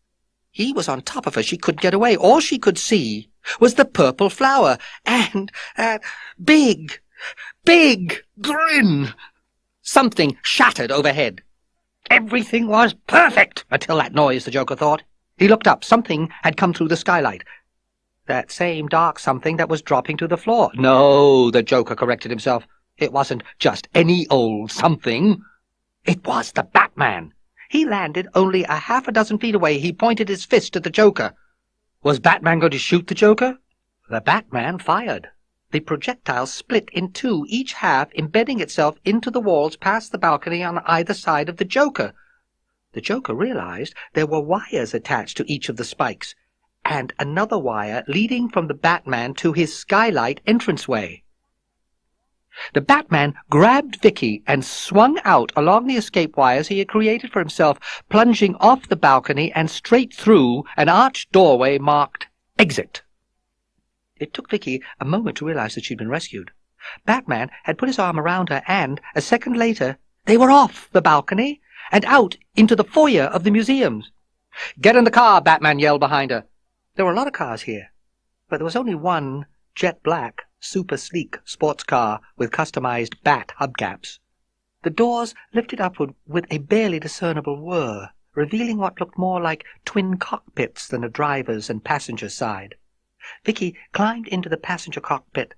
He was on top of her. She couldn't get away. All she could see was the purple flower and that big grin. Something shattered overhead. Everything was perfect until that noise, the Joker thought. He looked up. Something had come through the skylight. That same dark something that was dropping to the floor. No, the Joker corrected himself. It wasn't just any old something. It was the Batman. He landed only a half a dozen feet away. He pointed his fist at the Joker. Was Batman going to shoot the Joker? The Batman fired. The projectile split in two, each half embedding itself into the walls past the balcony on either side of the Joker. The Joker realized there were wires attached to each of the spikes, and another wire leading from the Batman to his skylight entranceway. The Batman grabbed Vicky and swung out along the escape wires he had created for himself, plunging off the balcony and straight through an arched doorway marked Exit. It took Vicky a moment to realize that she'd been rescued. Batman had put his arm around her, and, a second later, they were off the balcony and out into the foyer of the museums. "Get in the car!" Batman yelled behind her. There were a lot of cars here, but there was only one jet black, super sleek sports car with customized bat hubcaps. The doors lifted upward with a barely discernible whir, revealing what looked more like twin cockpits than a driver's and passenger's side. Vicky climbed into the passenger cockpit.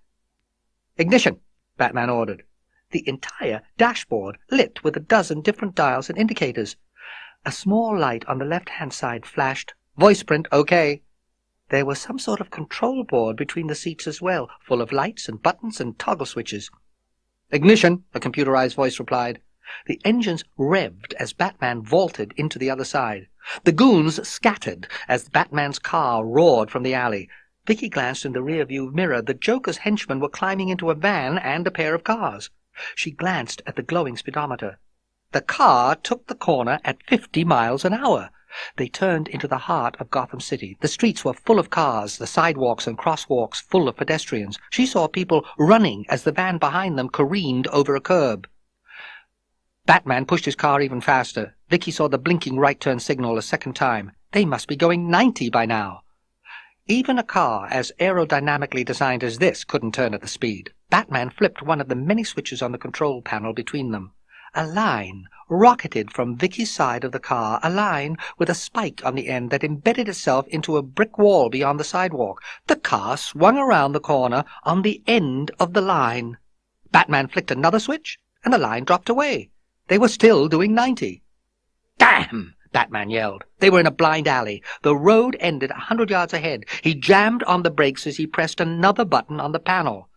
"Ignition!" Batman ordered. The entire dashboard lit with a dozen different dials and indicators. A small light on the left-hand side flashed. Voice print, OK. There was some sort of control board between the seats as well, full of lights and buttons and toggle switches. "Ignition," a computerized voice replied. The engines revved as Batman vaulted into the other side. The goons scattered as Batman's car roared from the alley. Vicky glanced in the rear-view mirror. The Joker's henchmen were climbing into a van and a pair of cars. She glanced at the glowing speedometer. The car took the corner at 50 miles an hour. They turned into the heart of Gotham City. The streets were full of cars, the sidewalks and crosswalks full of pedestrians. She saw people running as the van behind them careened over a curb. Batman pushed his car even faster. Vicky saw the blinking right-turn signal a second time. They must be going 90 by now. Even a car as aerodynamically designed as this couldn't turn at the speed. Batman flipped one of the many switches on the control panel between them. A line rocketed from Vicky's side of the car, a line with a spike on the end that embedded itself into a brick wall beyond the sidewalk. The car swung around the corner on the end of the line. Batman flicked another switch, and the line dropped away. They were still doing 90. "Damn!" Batman yelled. They were in a blind alley. The road ended 100 yards ahead. He jammed on the brakes as he pressed another button on the panel.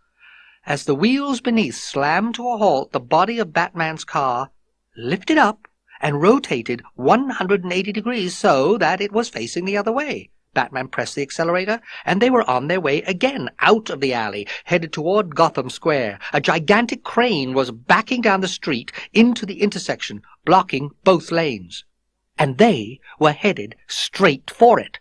As the wheels beneath slammed to a halt, the body of Batman's car lifted up and rotated 180 degrees so that it was facing the other way. Batman pressed the accelerator, and they were on their way again, out of the alley, headed toward Gotham Square. A gigantic crane was backing down the street into the intersection, blocking both lanes. And they were headed straight for it.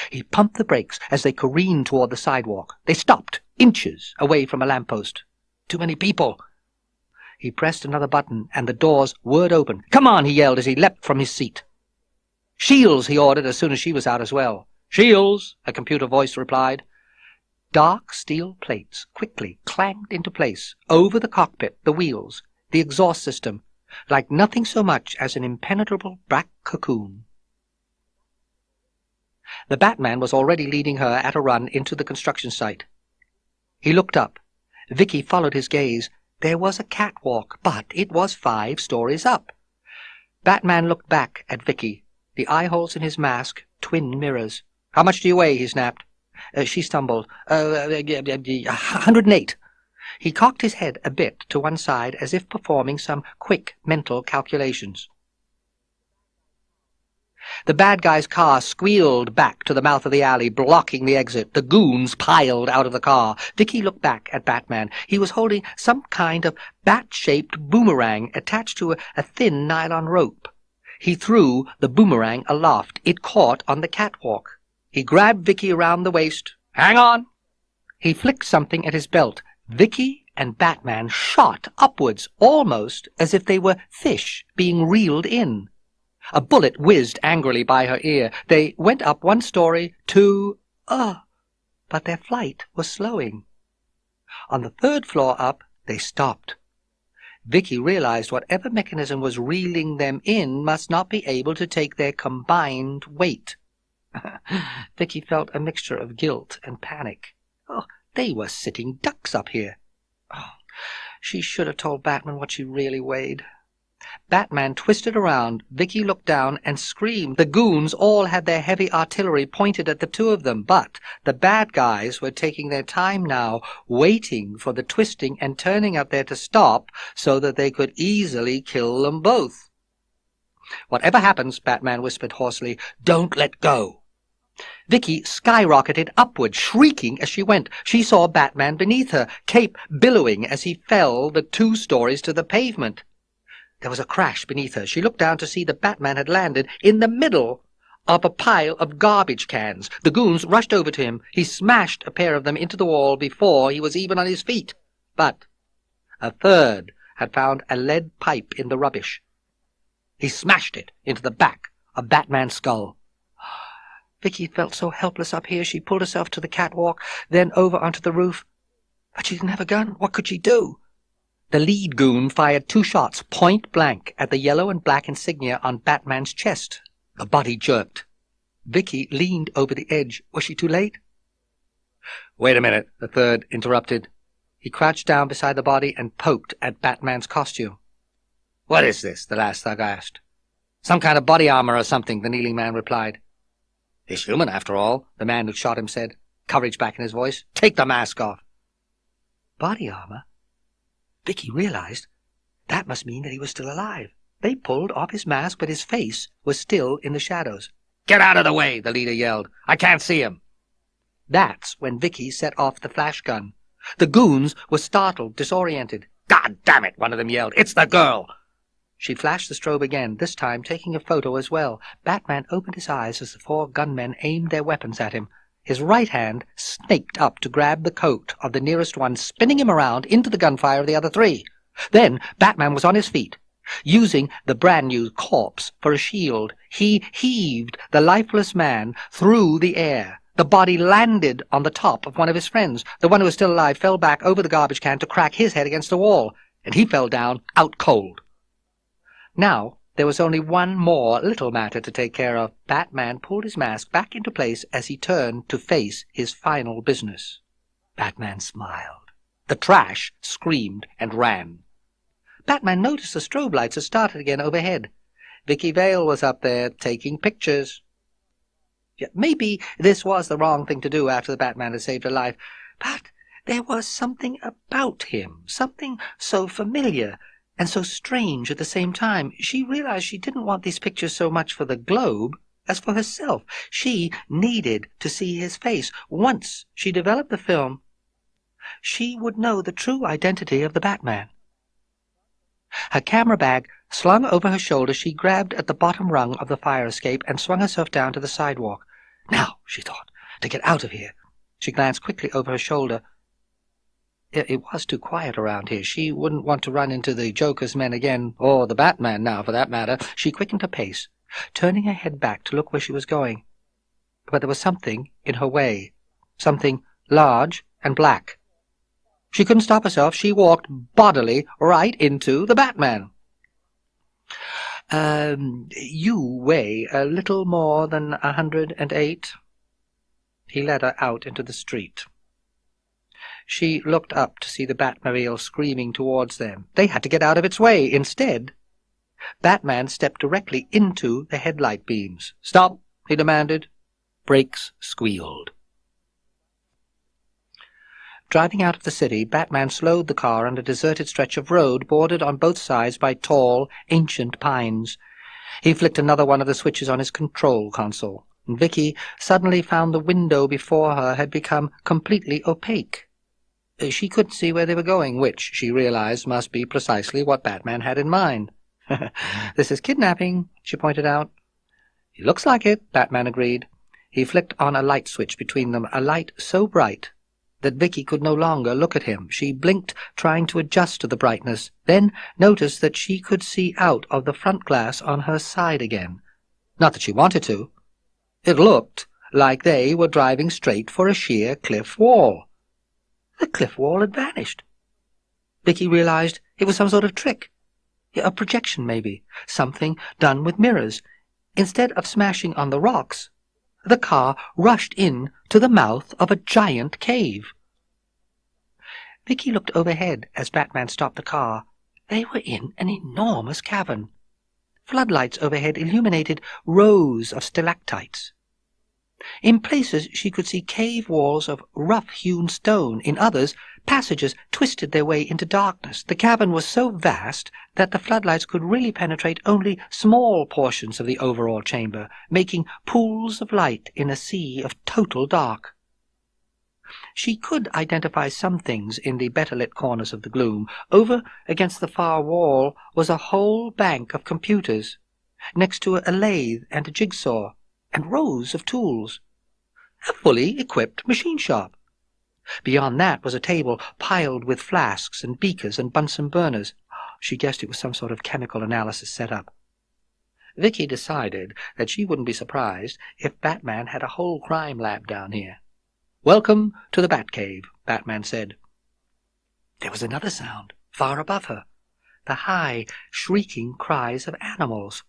He pumped the brakes as they careened toward the sidewalk. They stopped, inches away from a lamppost. Too many people. He pressed another button, and the doors whirred open. "Come on," he yelled as he leapt from his seat. "Shields," he ordered as soon as she was out as well. "Shields," a computer voice replied. Dark steel plates quickly clanged into place over the cockpit, the wheels, the exhaust system, like nothing so much as an impenetrable black cocoon. The Batman was already leading her at a run into the construction site. He looked up. Vicky followed his gaze. There was a catwalk, but it was 5 stories up. Batman looked back at Vicky, the eye-holes in his mask twin mirrors. "How much do you weigh?" he snapped. She stumbled. 108. He cocked his head a bit to one side as if performing some quick mental calculations. The bad guy's car squealed back to the mouth of the alley, blocking the exit. The goons piled out of the car. Vicky looked back at Batman. He was holding some kind of bat-shaped boomerang attached to a thin nylon rope. He threw the boomerang aloft. It caught on the catwalk. He grabbed Vicky around the waist. "Hang on!" He flicked something at his belt. Vicky and Batman shot upwards, almost as if they were fish being reeled in. A bullet whizzed angrily by her ear. They went up 1 story, 2, but their flight was slowing. On the 3rd floor up, they stopped. Vicky realized whatever mechanism was reeling them in must not be able to take their combined weight. Vicky felt a mixture of guilt and panic. They were sitting ducks up here. She should have told Batman what she really weighed. Batman twisted around. Vicky looked down and screamed. The goons all had their heavy artillery pointed at the 2 of them, but the bad guys were taking their time now, waiting for the twisting and turning up there to stop so that they could easily kill them both. "Whatever happens," Batman whispered hoarsely, "don't let go." Vicky skyrocketed upward, shrieking as she went. She saw Batman beneath her, cape billowing as he fell the 2 stories to the pavement. There was a crash beneath her. She looked down to see that Batman had landed in the middle of a pile of garbage cans. The goons rushed over to him. He smashed a pair of them into the wall before he was even on his feet. But a 3rd had found a lead pipe in the rubbish. He smashed it into the back of Batman's skull. Vicky felt so helpless up here. She pulled herself to the catwalk, then over onto the roof. But she didn't have a gun. What could she do? The lead goon fired 2 shots point blank at the yellow and black insignia on Batman's chest. The body jerked. Vicky leaned over the edge. Was she too late? "Wait a minute," the 3rd interrupted. He crouched down beside the body and poked at Batman's costume. "What is this?" the last thug asked. "Some kind of body armor or something," the kneeling man replied. "He's human, after all," the man who shot him said, courage back in his voice. "Take the mask off." Body armor? Vicky realized that must mean that he was still alive. They pulled off his mask, but his face was still in the shadows. "Get out of the way," the leader yelled. "I can't see him." That's when Vicky set off the flash gun. The goons were startled, disoriented. "God damn it," one of them yelled. "It's the girl." She flashed the strobe again, this time taking a photo as well. Batman opened his eyes as the 4 gunmen aimed their weapons at him. His right hand snaked up to grab the coat of the nearest one, spinning him around into the gunfire of the other 3. Then Batman was on his feet. Using the brand-new corpse for a shield, he heaved the lifeless man through the air. The body landed on the top of one of his friends. The one who was still alive fell back over the garbage can to crack his head against the wall, and he fell down out cold. Now there was only one more little matter to take care of. Batman pulled his mask back into place as he turned to face his final business. Batman smiled. The trash screamed and ran. Batman noticed the strobe lights had started again overhead. Vicky Vale was up there taking pictures. Maybe this was the wrong thing to do after the Batman had saved her life, but there was something about him, something so familiar and so strange at the same time. She realized she didn't want these pictures so much for the Globe as for herself. She needed to see his face. Once she developed the film, she would know the true identity of the Batman. Her camera bag slung over her shoulder, she grabbed at the bottom rung of the fire escape and swung herself down to the sidewalk. Now, she thought, to get out of here. She glanced quickly over her shoulder. It was too quiet around here. She wouldn't want to run into the Joker's men again, or the Batman now, for that matter. She quickened her pace, turning her head back to look where she was going. but there was something in her way, something large and black. She couldn't stop herself. She walked bodily right into the Batman. You weigh a little more than 108. He led her out into the street. She looked up to see the Batmobile screaming towards them. They had to get out of its way. Instead, Batman stepped directly into the headlight beams. "Stop," he demanded. Brakes squealed. Driving out of the city, Batman slowed the car on a deserted stretch of road bordered on both sides by tall, ancient pines. He flicked another one of the switches on his control console, and Vicky suddenly found the window before her had become completely opaque. She couldn't see where they were going, which, she realized, must be precisely what Batman had in mind. "This is kidnapping," she pointed out. "It looks like it," Batman agreed. He flicked on a light switch between them, a light so bright that Vicky could no longer look at him. She blinked, trying to adjust to the brightness, then noticed that she could see out of the front glass on her side again. Not that she wanted to. It looked like they were driving straight for a sheer cliff wall. The cliff wall had vanished. Vicky realized it was some sort of trick. A projection, maybe. Something done with mirrors. Instead of smashing on the rocks, the car rushed in to the mouth of a giant cave. Vicky looked overhead as Batman stopped the car. They were in an enormous cavern. Floodlights overhead illuminated rows of stalactites. In places she could see cave walls of rough-hewn stone. In others, passages twisted their way into darkness. The cavern was so vast that the floodlights could really penetrate only small portions of the overall chamber, making pools of light in a sea of total dark. She could identify some things in the better-lit corners of the gloom. Over against the far wall was a whole bank of computers, next to a lathe and a jigsaw, and rows of tools. A fully equipped machine shop. Beyond that was a table piled with flasks and beakers and Bunsen burners. She guessed it was some sort of chemical analysis setup. Vicky decided that she wouldn't be surprised if Batman had a whole crime lab down here. "Welcome to the Batcave," Batman said. There was another sound, far above her. The high, shrieking cries of animals.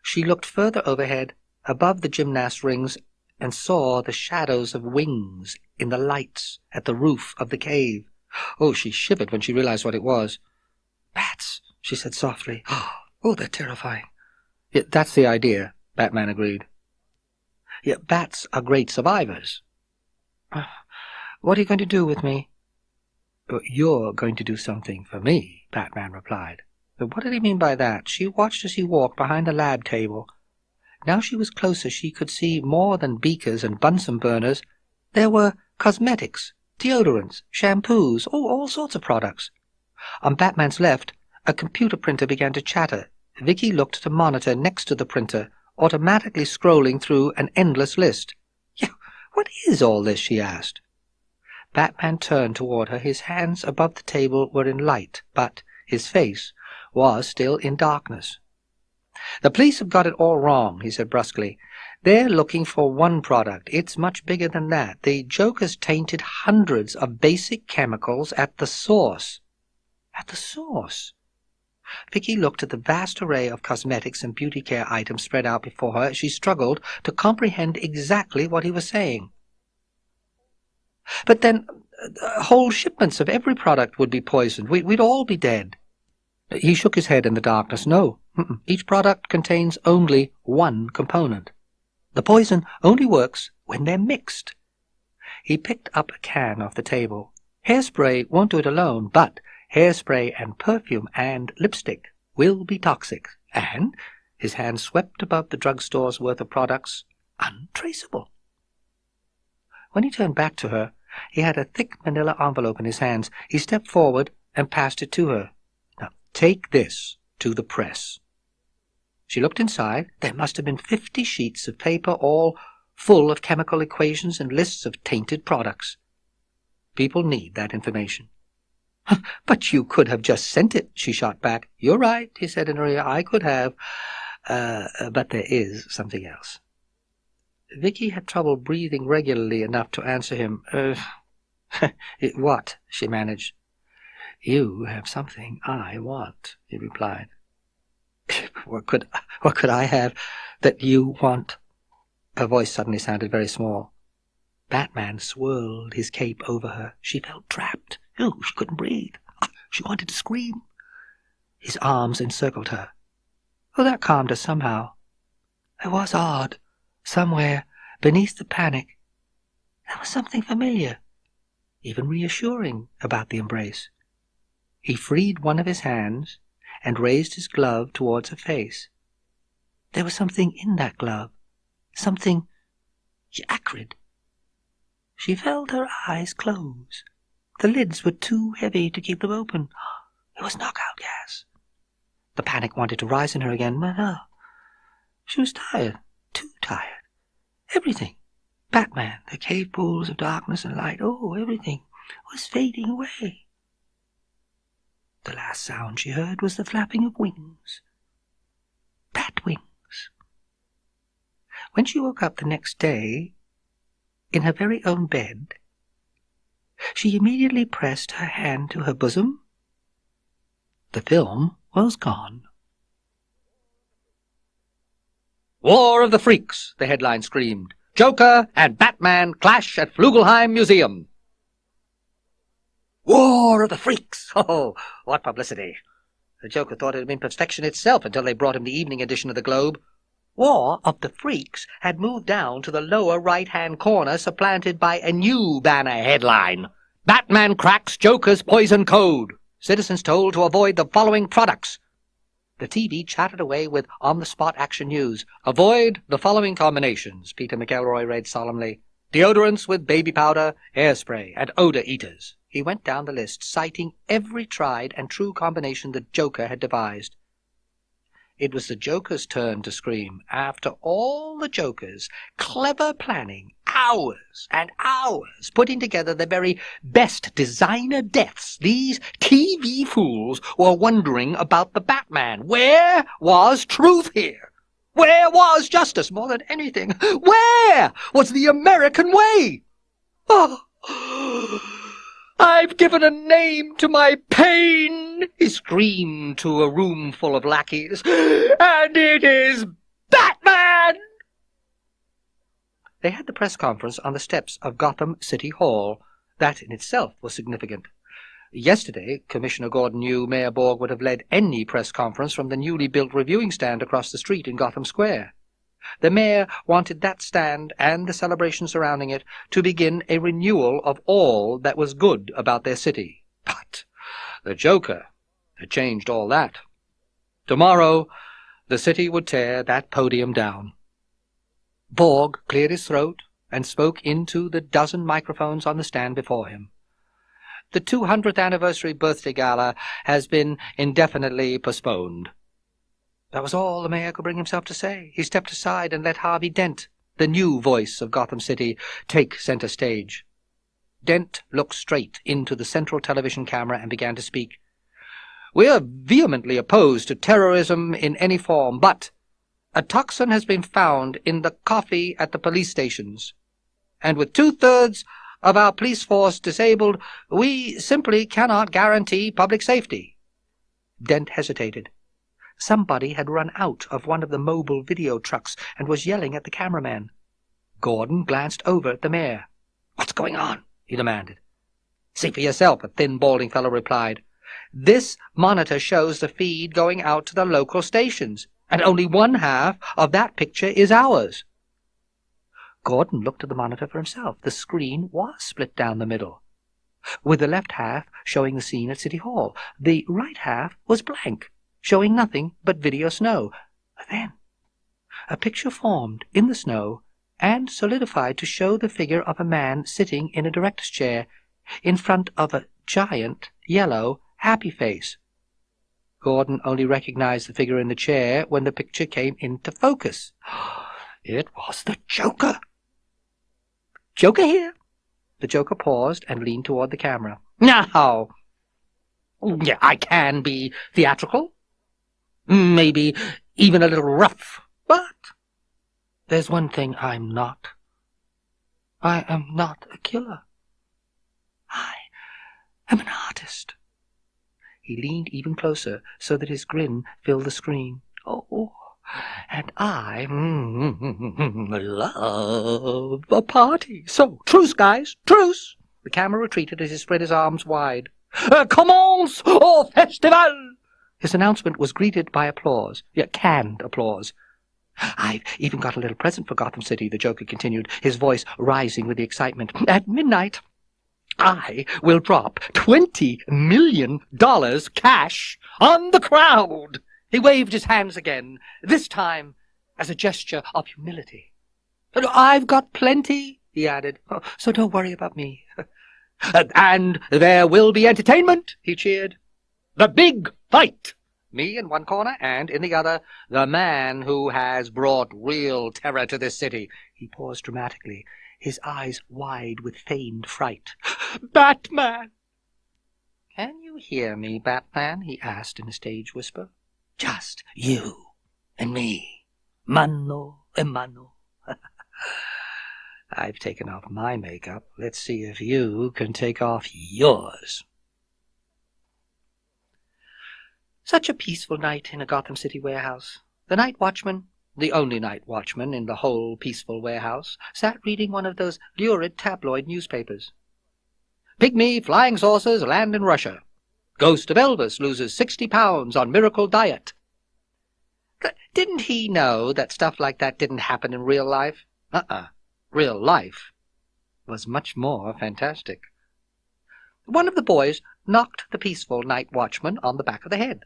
She looked further overhead, above the gymnast rings, and saw the shadows of wings in the lights at the roof of the cave. Oh, she shivered when she realized what it was. "Bats," she said softly. "Oh, they're terrifying." "Yeah, that's the idea," Batman agreed. "Yeah, bats are great survivors." "What are you going to do with me?" "You're going to do something for me," Batman replied. But what did he mean by that? She watched as he walked behind the lab table. Now she was closer, she could see more than beakers and Bunsen burners. There were cosmetics, deodorants, shampoos, all sorts of products. On Batman's left, a computer printer began to chatter. Vicky looked at a monitor next to the printer, automatically scrolling through an endless list. "Yeah, what is all this?" she asked. Batman turned toward her. His hands above the table were in light, but his face was still in darkness. "The police have got it all wrong," he said brusquely. "They're looking for one product. It's much bigger than that. The Joker's tainted hundreds of basic chemicals at the source." At the source? Vicky looked at the vast array of cosmetics and beauty care items spread out before her. She struggled to comprehend exactly what he was saying. "But then whole shipments of every product would be poisoned. We'd all be dead." He shook his head in the darkness. "No, each product contains only one component. The poison only works when they're mixed." He picked up a can off the table. "Hairspray won't do it alone, but hairspray and perfume and lipstick will be toxic, and," his hand swept above the drugstore's worth of products, "untraceable." When he turned back to her, he had a thick manila envelope in his hands. He stepped forward and passed it to her. "Now, take this to the press." She looked inside. There must have been 50 sheets of paper, all full of chemical equations and lists of tainted products. People need that information. "But you could have just sent it," she shot back. "You're right," he said in her ear. "I could have. But there is something else." Vicky had trouble breathing regularly enough to answer him. What? She managed. You have something I want, he replied. What could I have that you want? Her voice suddenly sounded very small. Batman swirled his cape over her. She felt trapped. She couldn't breathe. She wanted to scream. His arms encircled her. That calmed her somehow. It was odd. Somewhere beneath the panic, there was something familiar, even reassuring about the embrace. He freed one of his hands and raised his glove towards her face. There was something in that glove, something acrid. She felt her eyes close. The lids were too heavy to keep them open. It was knockout gas. The panic wanted to rise in her again, but no. She was tired, too tired. Everything, Batman, the cave pools of darkness and light, everything was fading away. The last sound she heard was the flapping of wings. Bat wings. When she woke up the next day, in her very own bed, she immediately pressed her hand to her bosom. The film was gone. War of the Freaks, the headline screamed. Joker and Batman clash at Flugelheim Museum. War of the Freaks! Oh, what publicity. The Joker thought it had been perfection itself until they brought him the evening edition of the Globe. War of the Freaks had moved down to the lower right-hand corner, supplanted by a new banner headline. Batman cracks Joker's poison code. Citizens told to avoid the following products. The TV chattered away with on-the-spot action news. Avoid the following combinations, Peter McElroy read solemnly. Deodorants with baby powder, hairspray, and odor eaters. He went down the list, citing every tried and true combination the Joker had devised. It was the Joker's turn to scream. After all the Joker's clever planning, hours and hours putting together the very best designer deaths, these TV fools were wondering about the Batman. Where was truth here? Where was justice more than anything? Where was the American way? Oh, I've given a name to my pain, he screamed to a room full of lackeys, and it is Batman! They had the press conference on the steps of Gotham City Hall. That in itself was significant. Yesterday, Commissioner Gordon knew Mayor Borg would have led any press conference from the newly built reviewing stand across the street in Gotham Square. The mayor wanted that stand and the celebration surrounding it to begin a renewal of all that was good about their city. But the Joker had changed all that. Tomorrow, the city would tear that podium down. Borg cleared his throat and spoke into the dozen microphones on the stand before him. The 200th anniversary birthday gala has been indefinitely postponed. That was all the mayor could bring himself to say. He stepped aside and let Harvey Dent, the new voice of Gotham City, take center stage. Dent looked straight into the central television camera and began to speak. We are vehemently opposed to terrorism in any form, but a toxin has been found in the coffee at the police stations. And with 2/3 of our police force disabled, we simply cannot guarantee public safety. Dent hesitated. Somebody had run out of one of the mobile video trucks and was yelling at the cameraman. Gordon glanced over at the mayor. "What's going on?" he demanded. "See for yourself," a thin, balding fellow replied. "This monitor shows the feed going out to the local stations, and only one half of that picture is ours." Gordon looked at the monitor for himself. The screen was split down the middle, with the left half showing the scene at City Hall. The right half was blank, showing nothing but video snow. But then a picture formed in the snow and solidified to show the figure of a man sitting in a director's chair in front of a giant, yellow, happy face. Gordon only recognized the figure in the chair when the picture came into focus. It was the Joker. "Joker here." The Joker paused and leaned toward the camera. "Now, yeah, I can be theatrical. Maybe even a little rough, but There's one thing I'm not. I am not a killer. I am an artist." He leaned even closer so that his grin filled the screen. "Oh, and I love a party. So, truce, guys, truce!" The camera retreated as he spread his arms wide. "Commence au festival!" His announcement was greeted by applause, canned applause. "I've even got a little present for Gotham City," the Joker continued, his voice rising with the excitement. "At midnight, I will drop $20 million cash on the crowd." He waved his hands again, this time as a gesture of humility. "I've got plenty," he added, "so don't worry about me." "And there will be entertainment," he cheered. "The big fight. Me in one corner, and in the other, the man who has brought real terror to this city." He paused dramatically, his eyes wide with feigned fright. "Batman!" "Can you hear me, Batman?" he asked in a stage whisper. "Just you and me, mano a mano." "I've taken off my makeup. Let's see if you can take off yours." Such a peaceful night in a Gotham City warehouse. The night watchman, the only night watchman in the whole peaceful warehouse, sat reading one of those lurid tabloid newspapers. "Pygmy flying saucers land in Russia. Ghost of Elvis loses 60 pounds on miracle diet." Didn't he know that stuff like that didn't happen in real life? Real life was much more fantastic. One of the boys knocked the peaceful night watchman on the back of the head.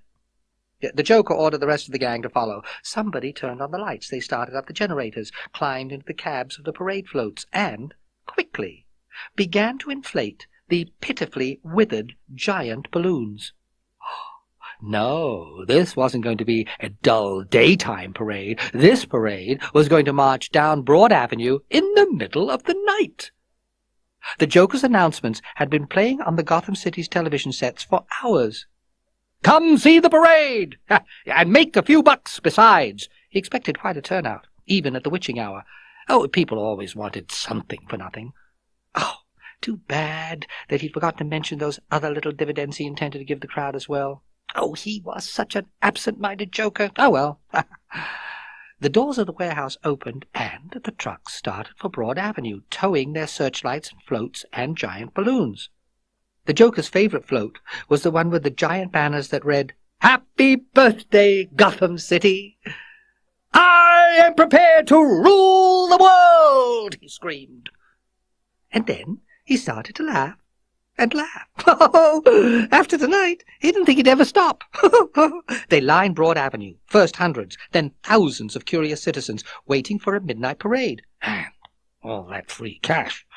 The Joker ordered the rest of the gang to follow. Somebody turned on the lights. They started up the generators, climbed into the cabs of the parade floats, and, quickly, began to inflate the pitifully withered giant balloons. No, this wasn't going to be a dull daytime parade. This parade was going to march down Broad Avenue in the middle of the night. The Joker's announcements had been playing on the Gotham City's television sets for hours. "Come see the parade! And make a few bucks besides." He expected quite a turnout, even at the witching hour. People always wanted something for nothing. Too bad that he'd forgotten to mention those other little dividends he intended to give the crowd as well. He was such an absent-minded Joker. Well. The doors of the warehouse opened, and the trucks started for Broad Avenue, towing their searchlights and floats and giant balloons. The Joker's favorite float was the one with the giant banners that read, "Happy birthday, Gotham City! I am prepared to rule the world!" he screamed. And then he started to laugh and laugh. After tonight, he didn't think he'd ever stop. They lined Broad Avenue, first hundreds, then thousands of curious citizens waiting for a midnight parade. And all that free cash.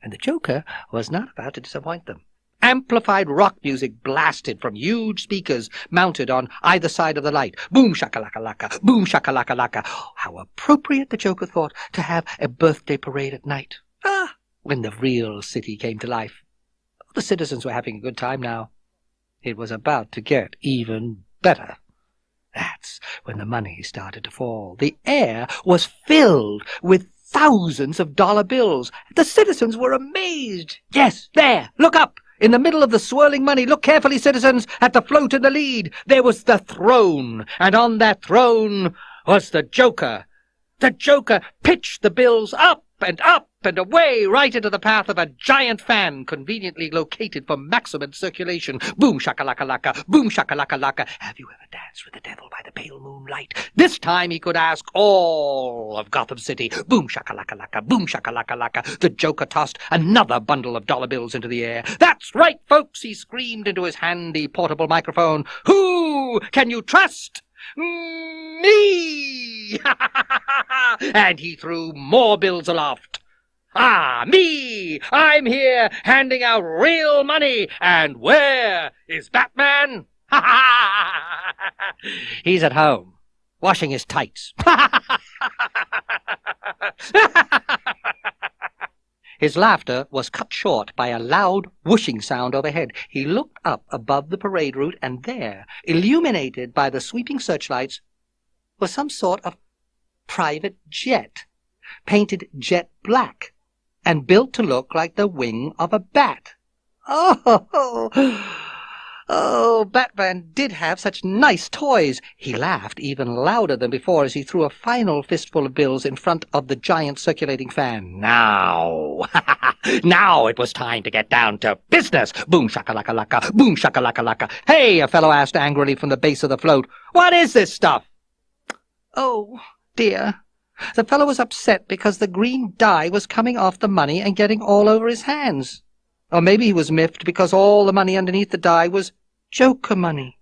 And the Joker was not about to disappoint them. Amplified rock music blasted from huge speakers mounted on either side of the light. Boom shakalaka-laka, boom shakalaka-laka. How appropriate, the Joker thought, to have a birthday parade at night. When the real city came to life. The citizens were having a good time now. It was about to get even better. That's when the money started to fall. The air was filled with thousands of dollar bills. The citizens were amazed. Yes, there, look up. In the middle of the swirling money, look carefully, citizens, at the float in the lead. There was the throne, and on that throne was the Joker. The Joker pitched the bills up and away, right into the path of a giant fan conveniently located for maximum circulation. Boom shakalaka-laka, boom shakalaka-laka. Have you ever danced with the devil by the pale moonlight? This time he could ask all of Gotham City. Boom shakalaka-laka, boom shakalaka-laka. The Joker tossed another bundle of dollar bills into the air. "That's right, folks," he screamed into his handy portable microphone. "Who can you trust? Me!" And he threw more bills aloft. Me! I'm here, handing out real money. And where is Batman? He's at home, washing his tights. His laughter was cut short by a loud whooshing sound overhead. He looked up above the parade route, and there, illuminated by the sweeping searchlights, was some sort of private jet, painted jet black, and built to look like the wing of a bat. Oh, Batman did have such nice toys. He laughed even louder than before as he threw a final fistful of bills in front of the giant circulating fan. Now, now it was time to get down to business. Boom shakalaka-laka, boom shakalaka-laka. Hey, a fellow asked angrily from the base of the float. What is this stuff? Oh, dear. The fellow was upset because the green dye was coming off the money and getting all over his hands. Or maybe he was miffed because all the money underneath the die was Joker money,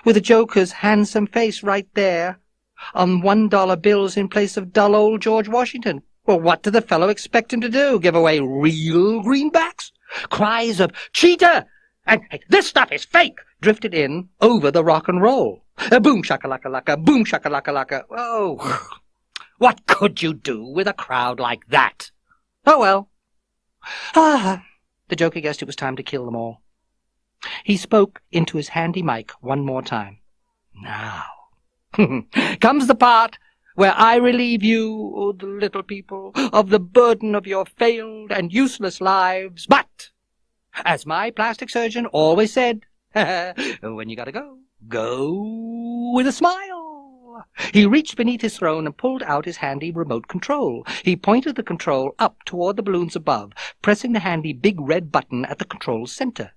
with the Joker's handsome face right there on $1 bills in place of dull old George Washington. Well, what did the fellow expect him to do? Give away real greenbacks? Cries of "Cheater!" and "Hey, this stuff is fake!" drifted in over the rock and roll. Boom shakalaka-laka, boom shakalaka-laka. Oh, what could you do with a crowd like that? Oh, well. The Joker guessed it was time to kill them all. He spoke into his handy mic one more time. Now comes the part where I relieve you, oh, the little people, of the burden of your failed and useless lives. But, as my plastic surgeon always said, when you gotta go, go with a smile. He reached beneath his throne and pulled out his handy remote control. He pointed the control up toward the balloons above, pressing the handy big red button at the control's center.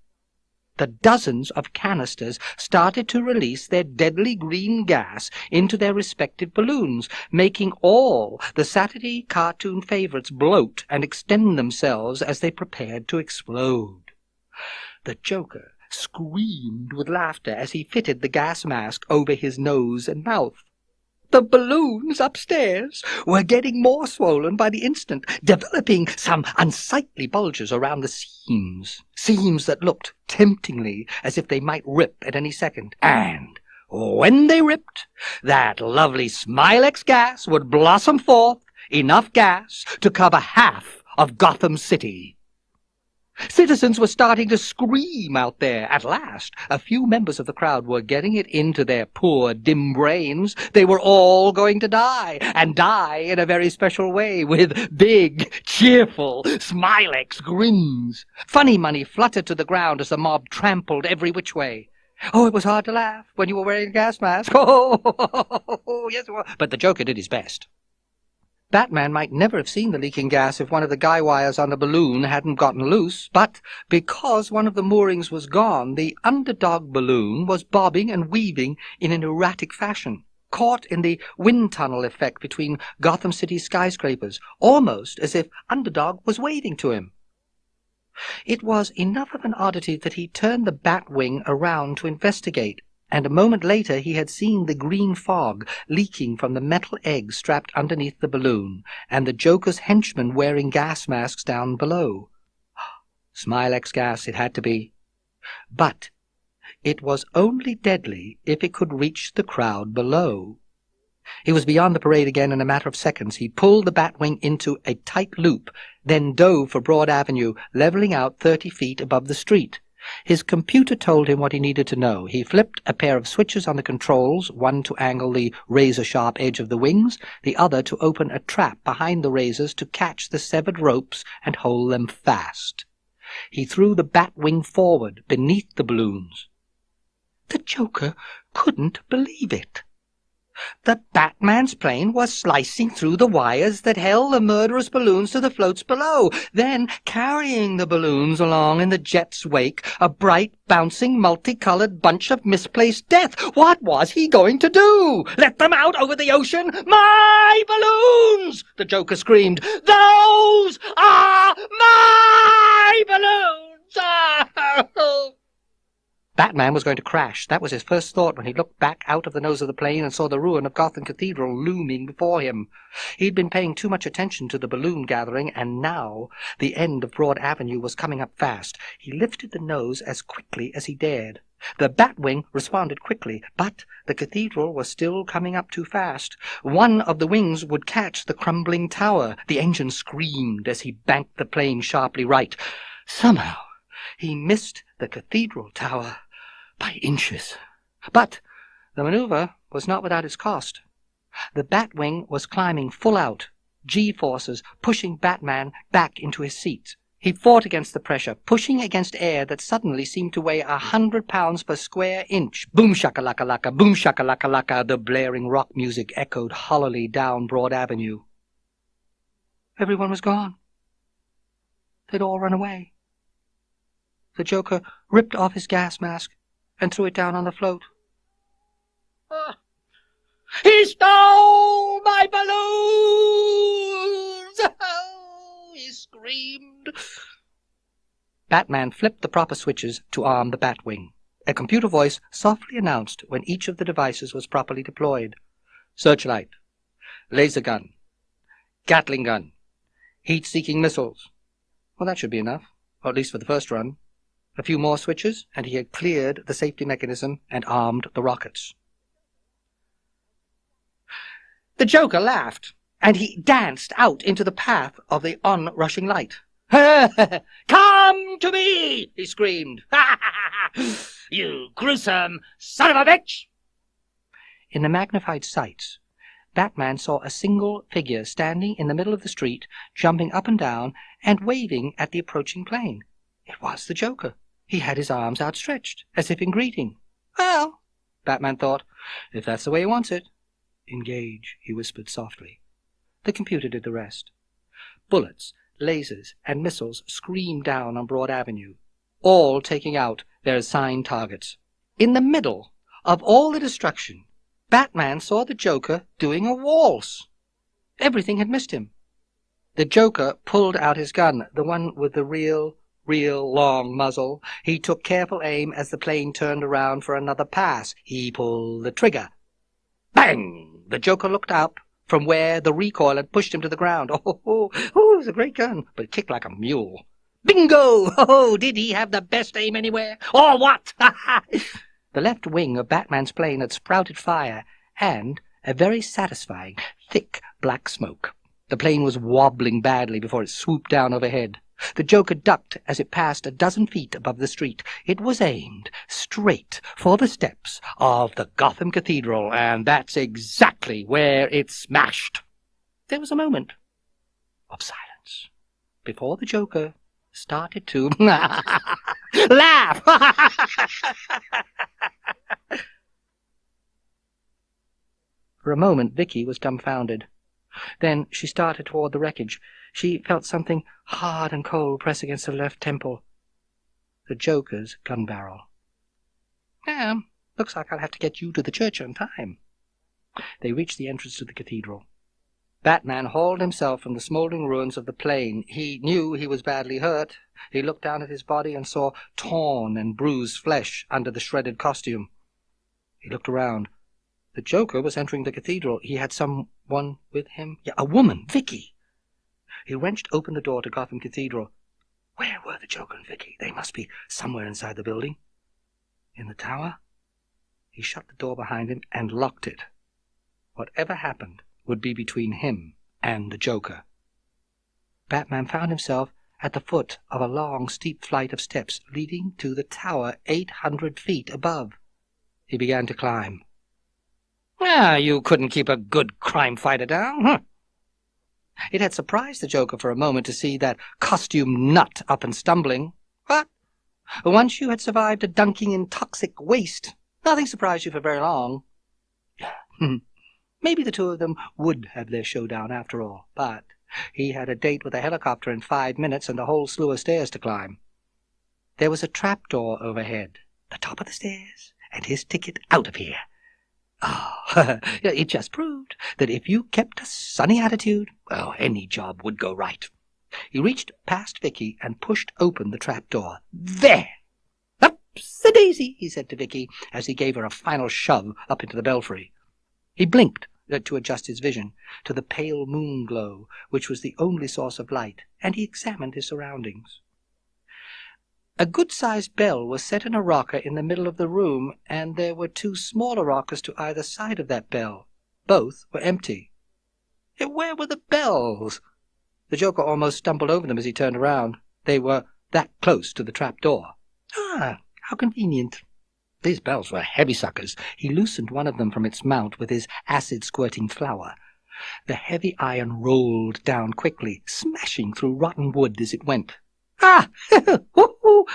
The dozens of canisters started to release their deadly green gas into their respective balloons, making all the Saturday cartoon favorites bloat and extend themselves as they prepared to explode. The Joker screamed with laughter as he fitted the gas mask over his nose and mouth. The balloons upstairs were getting more swollen by the instant, developing some unsightly bulges around the seams that looked temptingly as if they might rip at any second. And when they ripped, that lovely Smilex gas would blossom forth enough gas to cover half of Gotham City. Citizens were starting to scream out there. At last, a few members of the crowd were getting it into their poor, dim brains. They were all going to die, and die in a very special way, with big, cheerful, Smilex grins. Funny money fluttered to the ground as the mob trampled every which way. Oh, it was hard to laugh when you were wearing a gas mask. Oh, yes it was. But the Joker did his best. Batman might never have seen the leaking gas if one of the guy wires on the balloon hadn't gotten loose, but because one of the moorings was gone, the underdog balloon was bobbing and weaving in an erratic fashion, caught in the wind tunnel effect between Gotham City skyscrapers, almost as if Underdog was waving to him. It was enough of an oddity that he turned the Batwing around to investigate, and a moment later he had seen the green fog leaking from the metal egg strapped underneath the balloon, and the Joker's henchmen wearing gas masks down below. Smilex gas it had to be. But it was only deadly if it could reach the crowd below. He was beyond the parade again in a matter of seconds. He pulled the Batwing into a tight loop, then dove for Broad Avenue, leveling out 30 feet above the street. His computer told him what he needed to know. He flipped a pair of switches on the controls, one to angle the razor-sharp edge of the wings, the other to open a trap behind the razors to catch the severed ropes and hold them fast. He threw the Batwing forward beneath the balloons. The Joker couldn't believe it. The Batman's plane was slicing through the wires that held the murderous balloons to the floats below, then carrying the balloons along in the jet's wake, a bright, bouncing, multicolored bunch of misplaced death. What was he going to do? Let them out over the ocean? My balloons! The Joker screamed. Those are my balloons! Batman was going to crash. That was his first thought when he looked back out of the nose of the plane and saw the ruin of Gotham Cathedral looming before him. He'd been paying too much attention to the balloon gathering, and now the end of Broad Avenue was coming up fast. He lifted the nose as quickly as he dared. The Batwing responded quickly, but the cathedral was still coming up too fast. One of the wings would catch the crumbling tower. The engine screamed as he banked the plane sharply right. Somehow he missed the cathedral tower by inches. But the maneuver was not without its cost. The Batwing was climbing full out, G-forces pushing Batman back into his seat. He fought against the pressure, pushing against air that suddenly seemed to weigh 100 pounds per square inch. Boom shakalaka-laka, boom shakalaka-laka, the blaring rock music echoed hollowly down Broad Avenue. Everyone was gone. They'd all run away. The Joker ripped off his gas mask and threw it down on the float. He stole my balloons! Oh, he screamed. Batman flipped the proper switches to arm the Batwing. A computer voice softly announced when each of the devices was properly deployed. Searchlight, laser gun, Gatling gun, heat-seeking missiles. Well, that should be enough, or at least for the first run. A few more switches, and he had cleared the safety mechanism and armed the rockets. The Joker laughed, and he danced out into the path of the onrushing light. "Come to me!" he screamed. "You gruesome son of a bitch!" In the magnified sights, Batman saw a single figure standing in the middle of the street, jumping up and down and waving at the approaching plane. It was the Joker. He had his arms outstretched, as if in greeting. "Well," Batman thought, "if that's the way he wants it." "Engage," he whispered softly. The computer did the rest. Bullets, lasers, and missiles screamed down on Broad Avenue, all taking out their assigned targets. In the middle of all the destruction, Batman saw the Joker doing a waltz. Everything had missed him. The Joker pulled out his gun, the one with the real long muzzle. He took careful aim as the plane turned around for another pass. He pulled the trigger. Bang! The Joker looked up from where the recoil had pushed him to the ground. Oh, it was a great gun, but it kicked like a mule. Bingo! Oh, did he have the best aim anywhere? Or what? The left wing of Batman's plane had sprouted fire, and a very satisfying, thick black smoke. The plane was wobbling badly before it swooped down overhead. The Joker ducked as it passed a dozen feet above the street. It was aimed straight for the steps of the Gotham Cathedral, and that's exactly where it smashed. There was a moment of silence before the Joker started to laugh. For a moment, Vicky was dumbfounded. Then she started toward the wreckage. She felt something hard and cold press against her left temple. The Joker's gun barrel. Looks like I'll have to get you to the church on time. They reached the entrance to the cathedral. Batman hauled himself from the smoldering ruins of the plane. He knew he was badly hurt. He looked down at his body and saw torn and bruised flesh under the shredded costume. He looked around. The Joker was entering the cathedral. He had someone with him. Yeah, a woman, Vicky. He wrenched open the door to Gotham Cathedral. Where were the Joker and Vicky? They must be somewhere inside the building. In the tower? He shut the door behind him and locked it. Whatever happened would be between him and the Joker. Batman found himself at the foot of a long, steep flight of steps leading to the tower 800 feet above. He began to climb. You couldn't keep a good crime fighter down, huh? It had surprised the Joker for a moment to see that costume nut up and stumbling. But once you had survived a dunking in toxic waste, nothing surprised you for very long. Maybe the two of them would have their showdown after all, but he had a date with a helicopter in 5 minutes and a whole slew of stairs to climb. There was a trapdoor overhead, the top of the stairs, and his ticket out of here. It just proved that if you kept a sunny attitude, well, any job would go right. He reached past Vicky and pushed open the trapdoor. There! Ups-a-daisy, he said to Vicky as he gave her a final shove up into the belfry. He blinked to adjust his vision to the pale moon glow, which was the only source of light, and he examined his surroundings. A good-sized bell was set in a rocker in the middle of the room, and there were 2 smaller rockers to either side of that bell. Both were empty. Where were the bells? The Joker almost stumbled over them as he turned around. They were that close to the trap door. How convenient. These bells were heavy suckers. He loosened one of them from its mount with his acid-squirting flower. The heavy iron rolled down quickly, smashing through rotten wood as it went. Ah!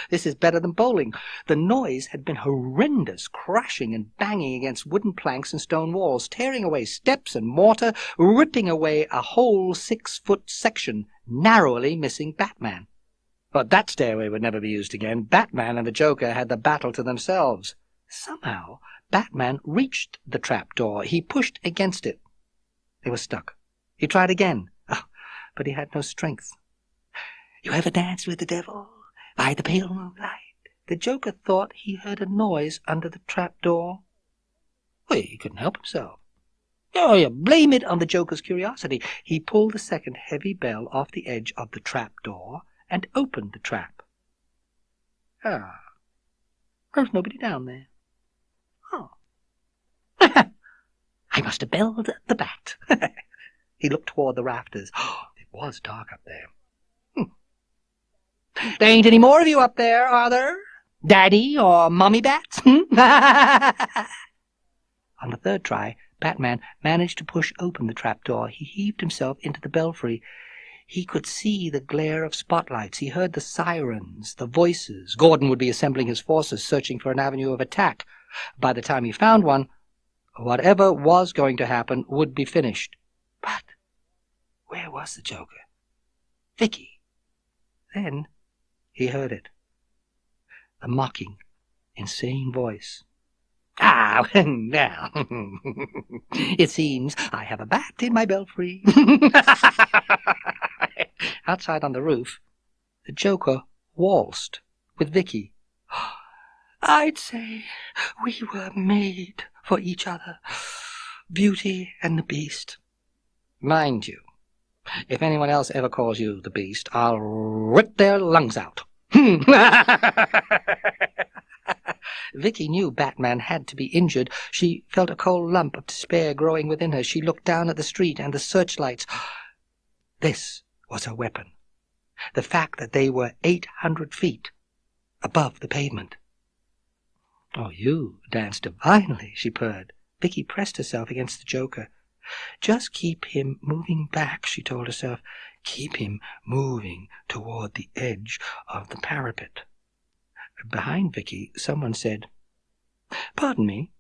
This is better than bowling. The noise had been horrendous, crashing and banging against wooden planks and stone walls, tearing away steps and mortar, ripping away a whole 6-foot section, narrowly missing Batman. But that stairway would never be used again. Batman and the Joker had the battle to themselves. Somehow, Batman reached the trapdoor. He pushed against it. They were stuck. He tried again, but he had no strength. You ever danced with the devil by the pale moonlight? The Joker thought he heard a noise under the trapdoor. Well, he couldn't help himself. Oh, you blame it on the Joker's curiosity. He pulled the second heavy bell off the edge of the trapdoor and opened the trap. There's nobody down there. Oh. I must have belled the bat. He looked toward the rafters. It was dark up there. There ain't any more of you up there, are there? Daddy or Mummy Bats? On the third try, Batman managed to push open the trapdoor. He heaved himself into the belfry. He could see the glare of spotlights. He heard the sirens, the voices. Gordon would be assembling his forces, searching for an avenue of attack. By the time he found one, whatever was going to happen would be finished. But where was the Joker? Vicky. Then he heard it. The mocking, insane voice. Ah, now, it seems I have a bat in my belfry. Outside on the roof, the Joker waltzed with Vicky. I'd say we were made for each other, Beauty and the Beast. Mind you, if anyone else ever calls you the Beast, I'll rip their lungs out. Vicky knew Batman had to be injured. She felt a cold lump of despair growing within her. She looked down at the street and the searchlights. This was her weapon. The fact that they were 800 feet above the pavement. Oh, you dance divinely, she purred. Vicky pressed herself against the Joker. Just keep him moving back, she told herself. Keep him moving toward the edge of the parapet. Behind Vicky, someone said, Pardon me,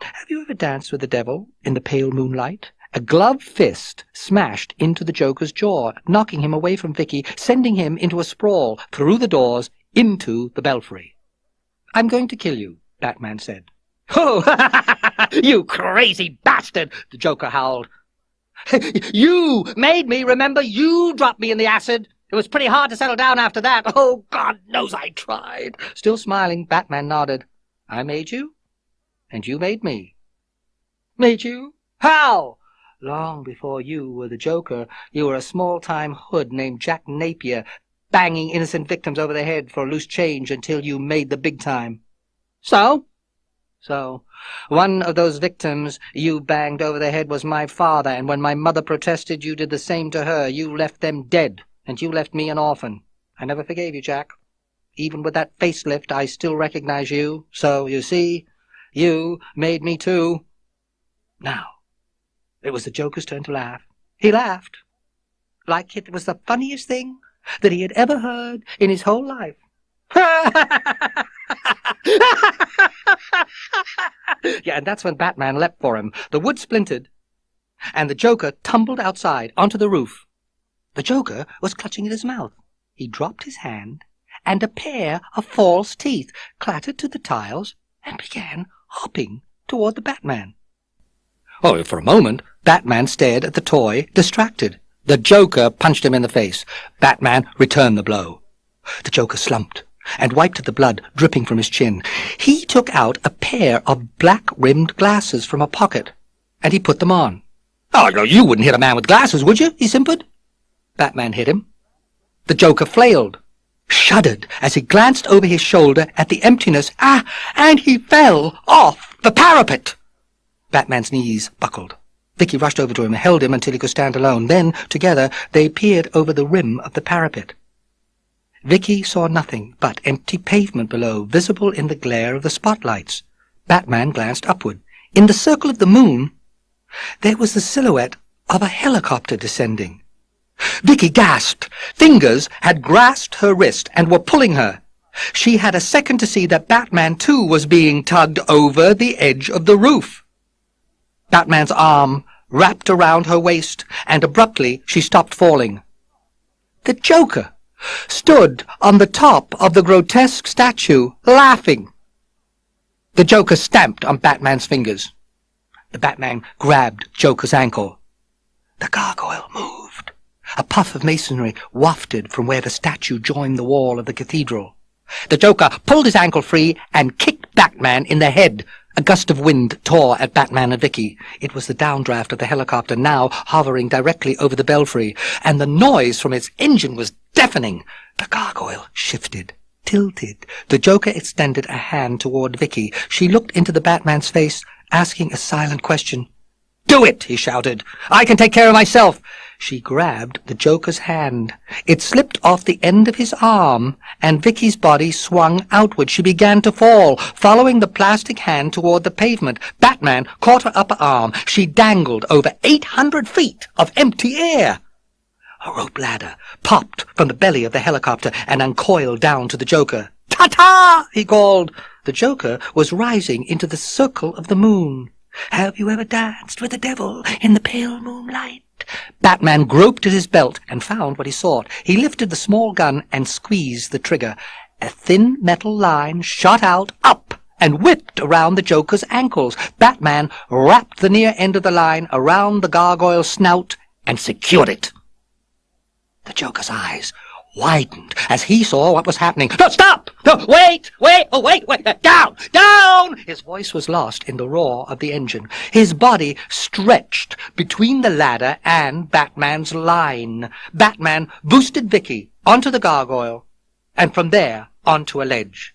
have you ever danced with the devil in the pale moonlight? A gloved fist smashed into the Joker's jaw, knocking him away from Vicky, sending him into a sprawl through the doors into the belfry. I'm going to kill you, Batman said. Oh, you crazy bastard, the Joker howled. You made me, remember? You dropped me in the acid. It was pretty hard to settle down after that. Oh, God knows I tried. Still smiling, Batman nodded. I made you, and you made me. Made you? How? Long before you were the Joker, you were a small-time hood named Jack Napier, banging innocent victims over the head for loose change until you made the big time. So, one of those victims you banged over the head was my father, and when my mother protested, you did the same to her. You left them dead, and you left me an orphan. I never forgave you, Jack. Even with that facelift, I still recognize you. So, you see, you made me too. Now, it was the Joker's turn to laugh. He laughed like it was the funniest thing that he had ever heard in his whole life. Yeah, and that's when Batman leapt for him. The wood splintered, and the Joker tumbled outside onto the roof. The Joker was clutching at his mouth. He dropped his hand, and a pair of false teeth clattered to the tiles and began hopping toward the Batman. Oh, for a moment, Batman stared at the toy, distracted. The Joker punched him in the face. Batman returned the blow. The Joker slumped and wiped the blood dripping from his chin. He took out a pair of black-rimmed glasses from a pocket, and he put them on. Oh, you wouldn't hit a man with glasses, would you? He simpered. Batman hit him. The Joker flailed, shuddered as he glanced over his shoulder at the emptiness. And he fell off the parapet. Batman's knees buckled. Vicky rushed over to him and held him until he could stand alone. Then, together, they peered over the rim of the parapet. Vicky saw nothing but empty pavement below, visible in the glare of the spotlights. Batman glanced upward. In the circle of the moon, there was the silhouette of a helicopter descending. Vicky gasped. Fingers had grasped her wrist and were pulling her. She had a second to see that Batman, too, was being tugged over the edge of the roof. Batman's arm wrapped around her waist, and abruptly she stopped falling. The Joker stood on the top of the grotesque statue, laughing. The Joker stamped on Batman's fingers. The Batman grabbed Joker's ankle. The gargoyle moved. A puff of masonry wafted from where the statue joined the wall of the cathedral. The Joker pulled his ankle free and kicked Batman in the head. A gust of wind tore at Batman and Vicky. It was the downdraft of the helicopter, now hovering directly over the belfry, and the noise from its engine was deafening. The gargoyle shifted, tilted. The Joker extended a hand toward Vicky. She looked into the Batman's face, asking a silent question. "Do it!" he shouted. "I can take care of myself." She grabbed the Joker's hand. It slipped off the end of his arm, and Vicky's body swung outward. She began to fall, following the plastic hand toward the pavement. Batman caught her upper arm. She dangled over 800 feet of empty air. A rope ladder popped from the belly of the helicopter and uncoiled down to the Joker. "Ta-ta!" he called. The Joker was rising into the circle of the moon. "Have you ever danced with the devil in the pale moonlight?" Batman groped at his belt and found what he sought. He lifted the small gun and squeezed the trigger. A thin metal line shot out, up, and whipped around the Joker's ankles. Batman wrapped the near end of the line around the gargoyle's snout and secured it. The Joker's eyes widened as he saw what was happening. "No, stop! No, wait! Wait! Oh, wait! Down! Down!" His voice was lost in the roar of the engine. His body stretched between the ladder and Batman's line. Batman boosted Vicky onto the gargoyle, and from there onto a ledge.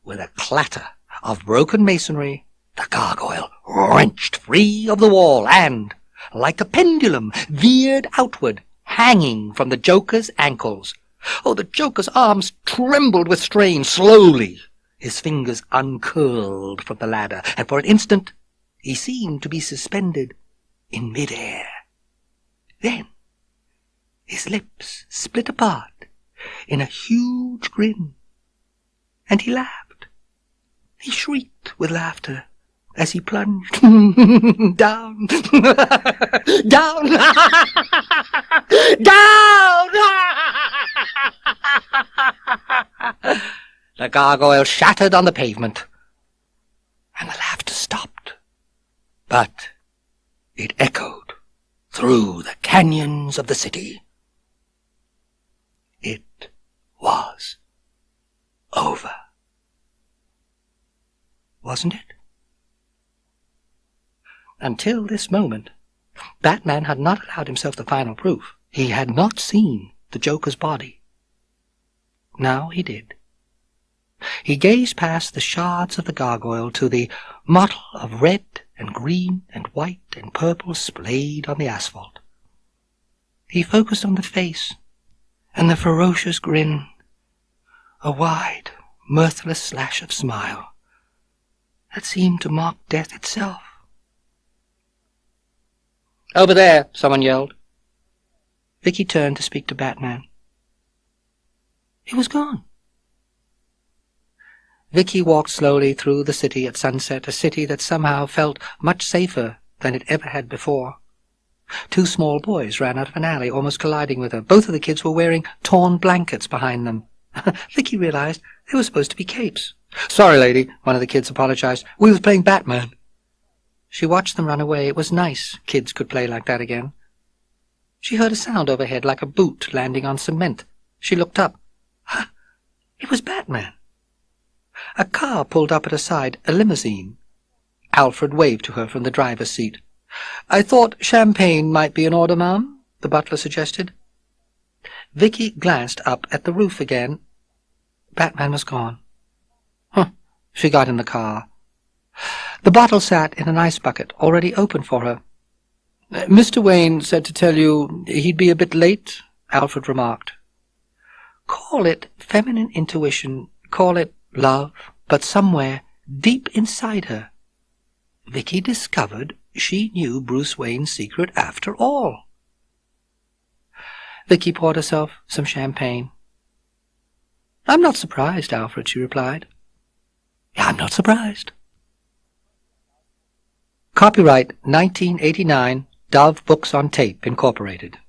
With a clatter of broken masonry, the gargoyle wrenched free of the wall and, like a pendulum, veered outward, hanging from the Joker's ankles. Oh, the Joker's arms trembled with strain. Slowly, his fingers uncurled from the ladder, and for an instant he seemed to be suspended in midair. Then his lips split apart in a huge grin, and he laughed. He shrieked with laughter as he plunged down, down, down. The gargoyle shattered on the pavement, and the laughter stopped. But it echoed through the canyons of the city. It was over. Wasn't it? Until this moment, Batman had not allowed himself the final proof. He had not seen the Joker's body. Now he did. He gazed past the shards of the gargoyle to the mottle of red and green and white and purple splayed on the asphalt. He focused on the face and the ferocious grin, a wide, mirthless slash of smile that seemed to mock death itself. "Over there," someone yelled. Vicky turned to speak to Batman. He was gone. Vicky walked slowly through the city at sunset, a city that somehow felt much safer than it ever had before. Two small boys ran out of an alley, almost colliding with her. Both of the kids were wearing torn blankets behind them. Vicky realized they were supposed to be capes. "Sorry, lady," one of the kids apologized. "We was playing Batman." She watched them run away. It was nice kids could play like that again. She heard a sound overhead like a boot landing on cement. She looked up. It was Batman. A car pulled up at her side, a limousine. Alfred waved to her from the driver's seat. "I thought champagne might be in order, ma'am," the butler suggested. Vicky glanced up at the roof again. Batman was gone. She got in the car. The bottle sat in an ice bucket, already open for her. "Mr. Wayne said to tell you he'd be a bit late," Alfred remarked. Call it feminine intuition, call it love, but somewhere deep inside her, Vicky discovered she knew Bruce Wayne's secret after all. Vicky poured herself some champagne. "I'm not surprised, Alfred," she replied. "I'm not surprised." Copyright 1989, Dove Books on Tape, Incorporated.